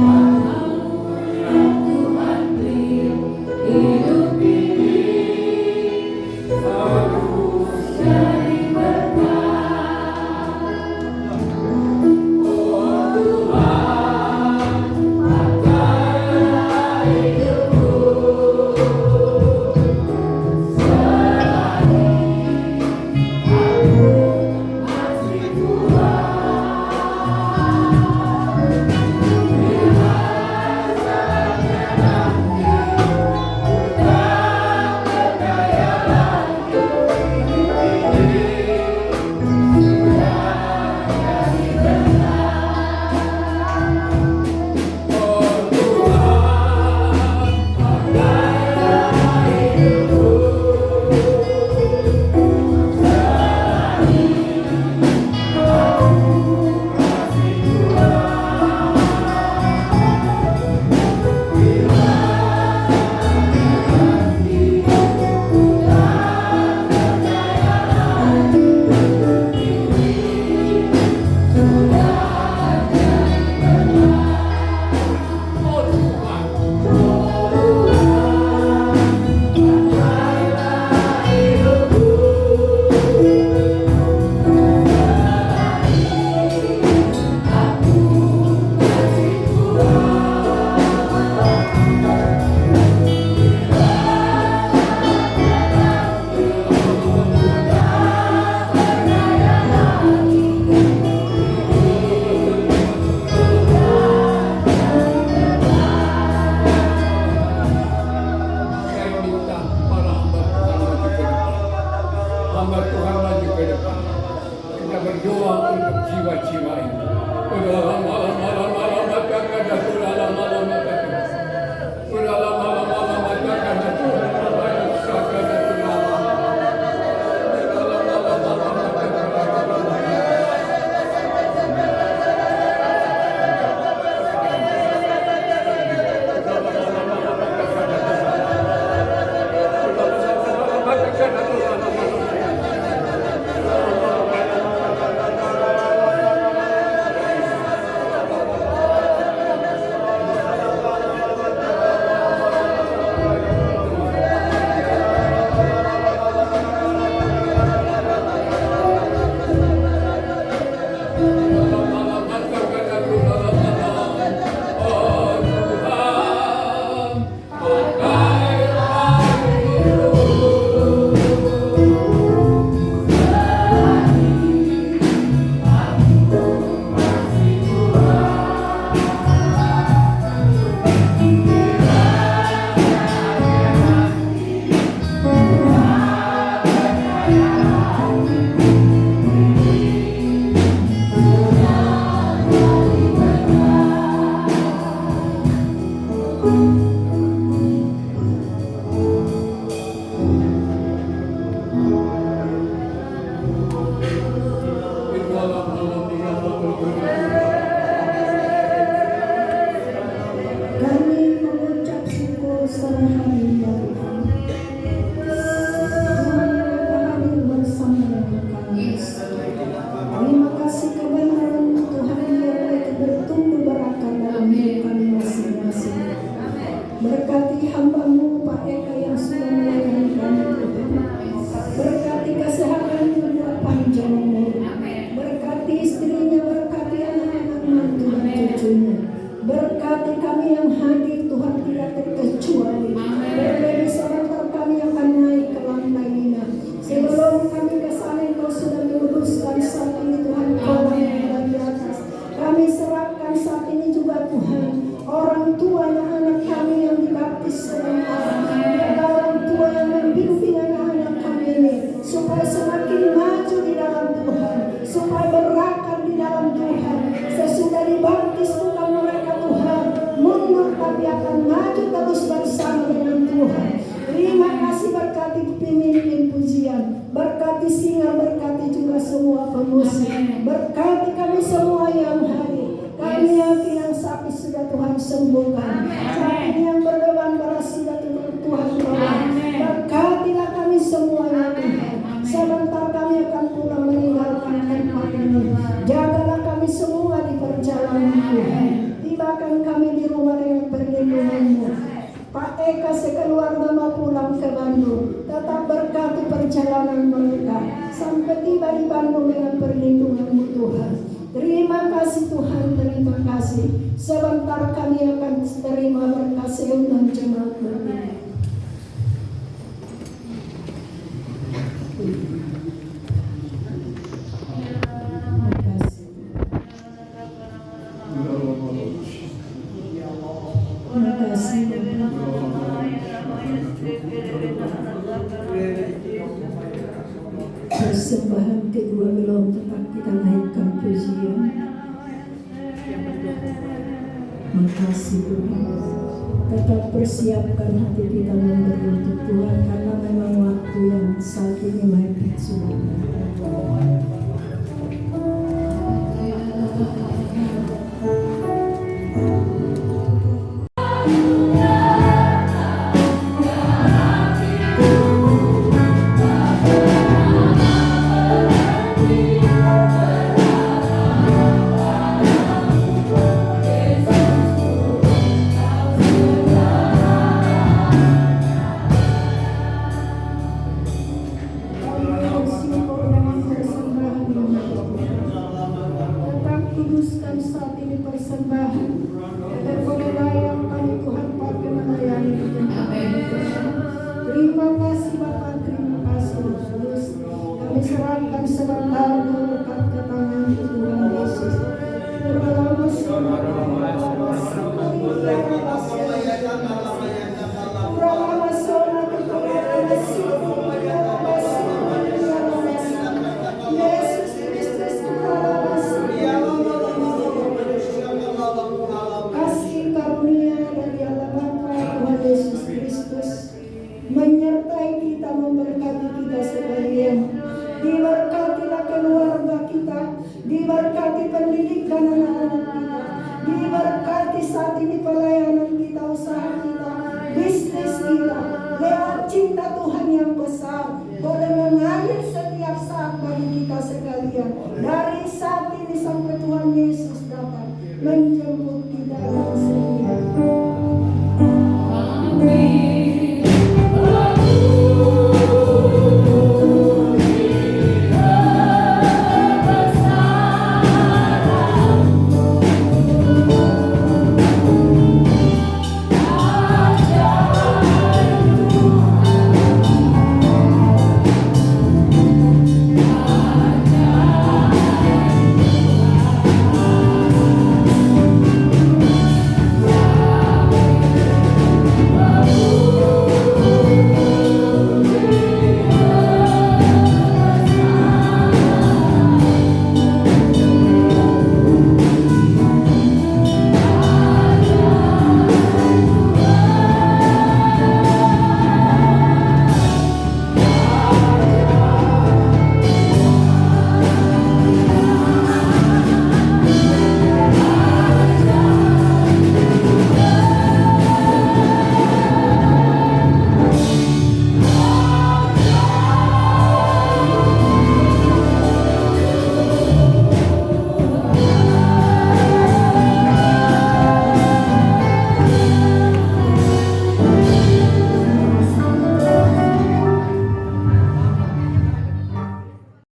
A: yang Tuhan beri. Hidup ini harus jadi berkah. Oh Tuhan, pakailah hidupku selagi aku masih kuat. Bila saatnya nanti tak berdaya lagi, hidup ini sudah jadi berkah. Oh Tuhan, pakailah hidupku selagi aku masih kuat. Bila saatnya nanti tak berdaya lagi, hidup ini sudah jadi berkah. Oh Tuhan, pakailah hidupku selagi aku masih Saya minta para hamba Tuhan maju ke depan. Kita berdoa untuk jiwa-jiwa ini.
C: sudah Tuhan sembuhkan. Saat ini yang berbeban berat sudah Tuhan tolong. Berkatilah kami semuanya Tuhan. Sebentar kami akan pulang meninggalkan tempat ini. Jagalah kami semua di perjalanan Tuhan. Tibakan kami di rumah dengan perlindungan-Mu. Pak Eka sekeluarga mau pulang ke Bandung. Tetap berkati perjalanan mereka sampai tiba di Bandung dengan perlindungan-Mu Tuhan. Terima kasih Tuhan, terima kasih. Sebentar kami akan terima berkat seundang jemaat berdiri. Persembahan kedua belum tetap kita naikkan pujian. Makasih Tuhan. Tetap persiapkan hati kita memberi untuk Tuhan karena memang waktu yang saat ini mepet sudah. Kuduskan saat ini persembahan terpenuhi yang kami Tuhan pakai melayani Tuhan. Terima kasih Bapa, terima kasih Yesus. Kami serahkan sebentar berkat ke tangan Tuhan Yesus. Menyertai kita, memberkati kita sekalian. Diberkatilah keluarga kita, diberkati pendidikan anak-anak kita, diberkati saat ini pelayanan kita, usaha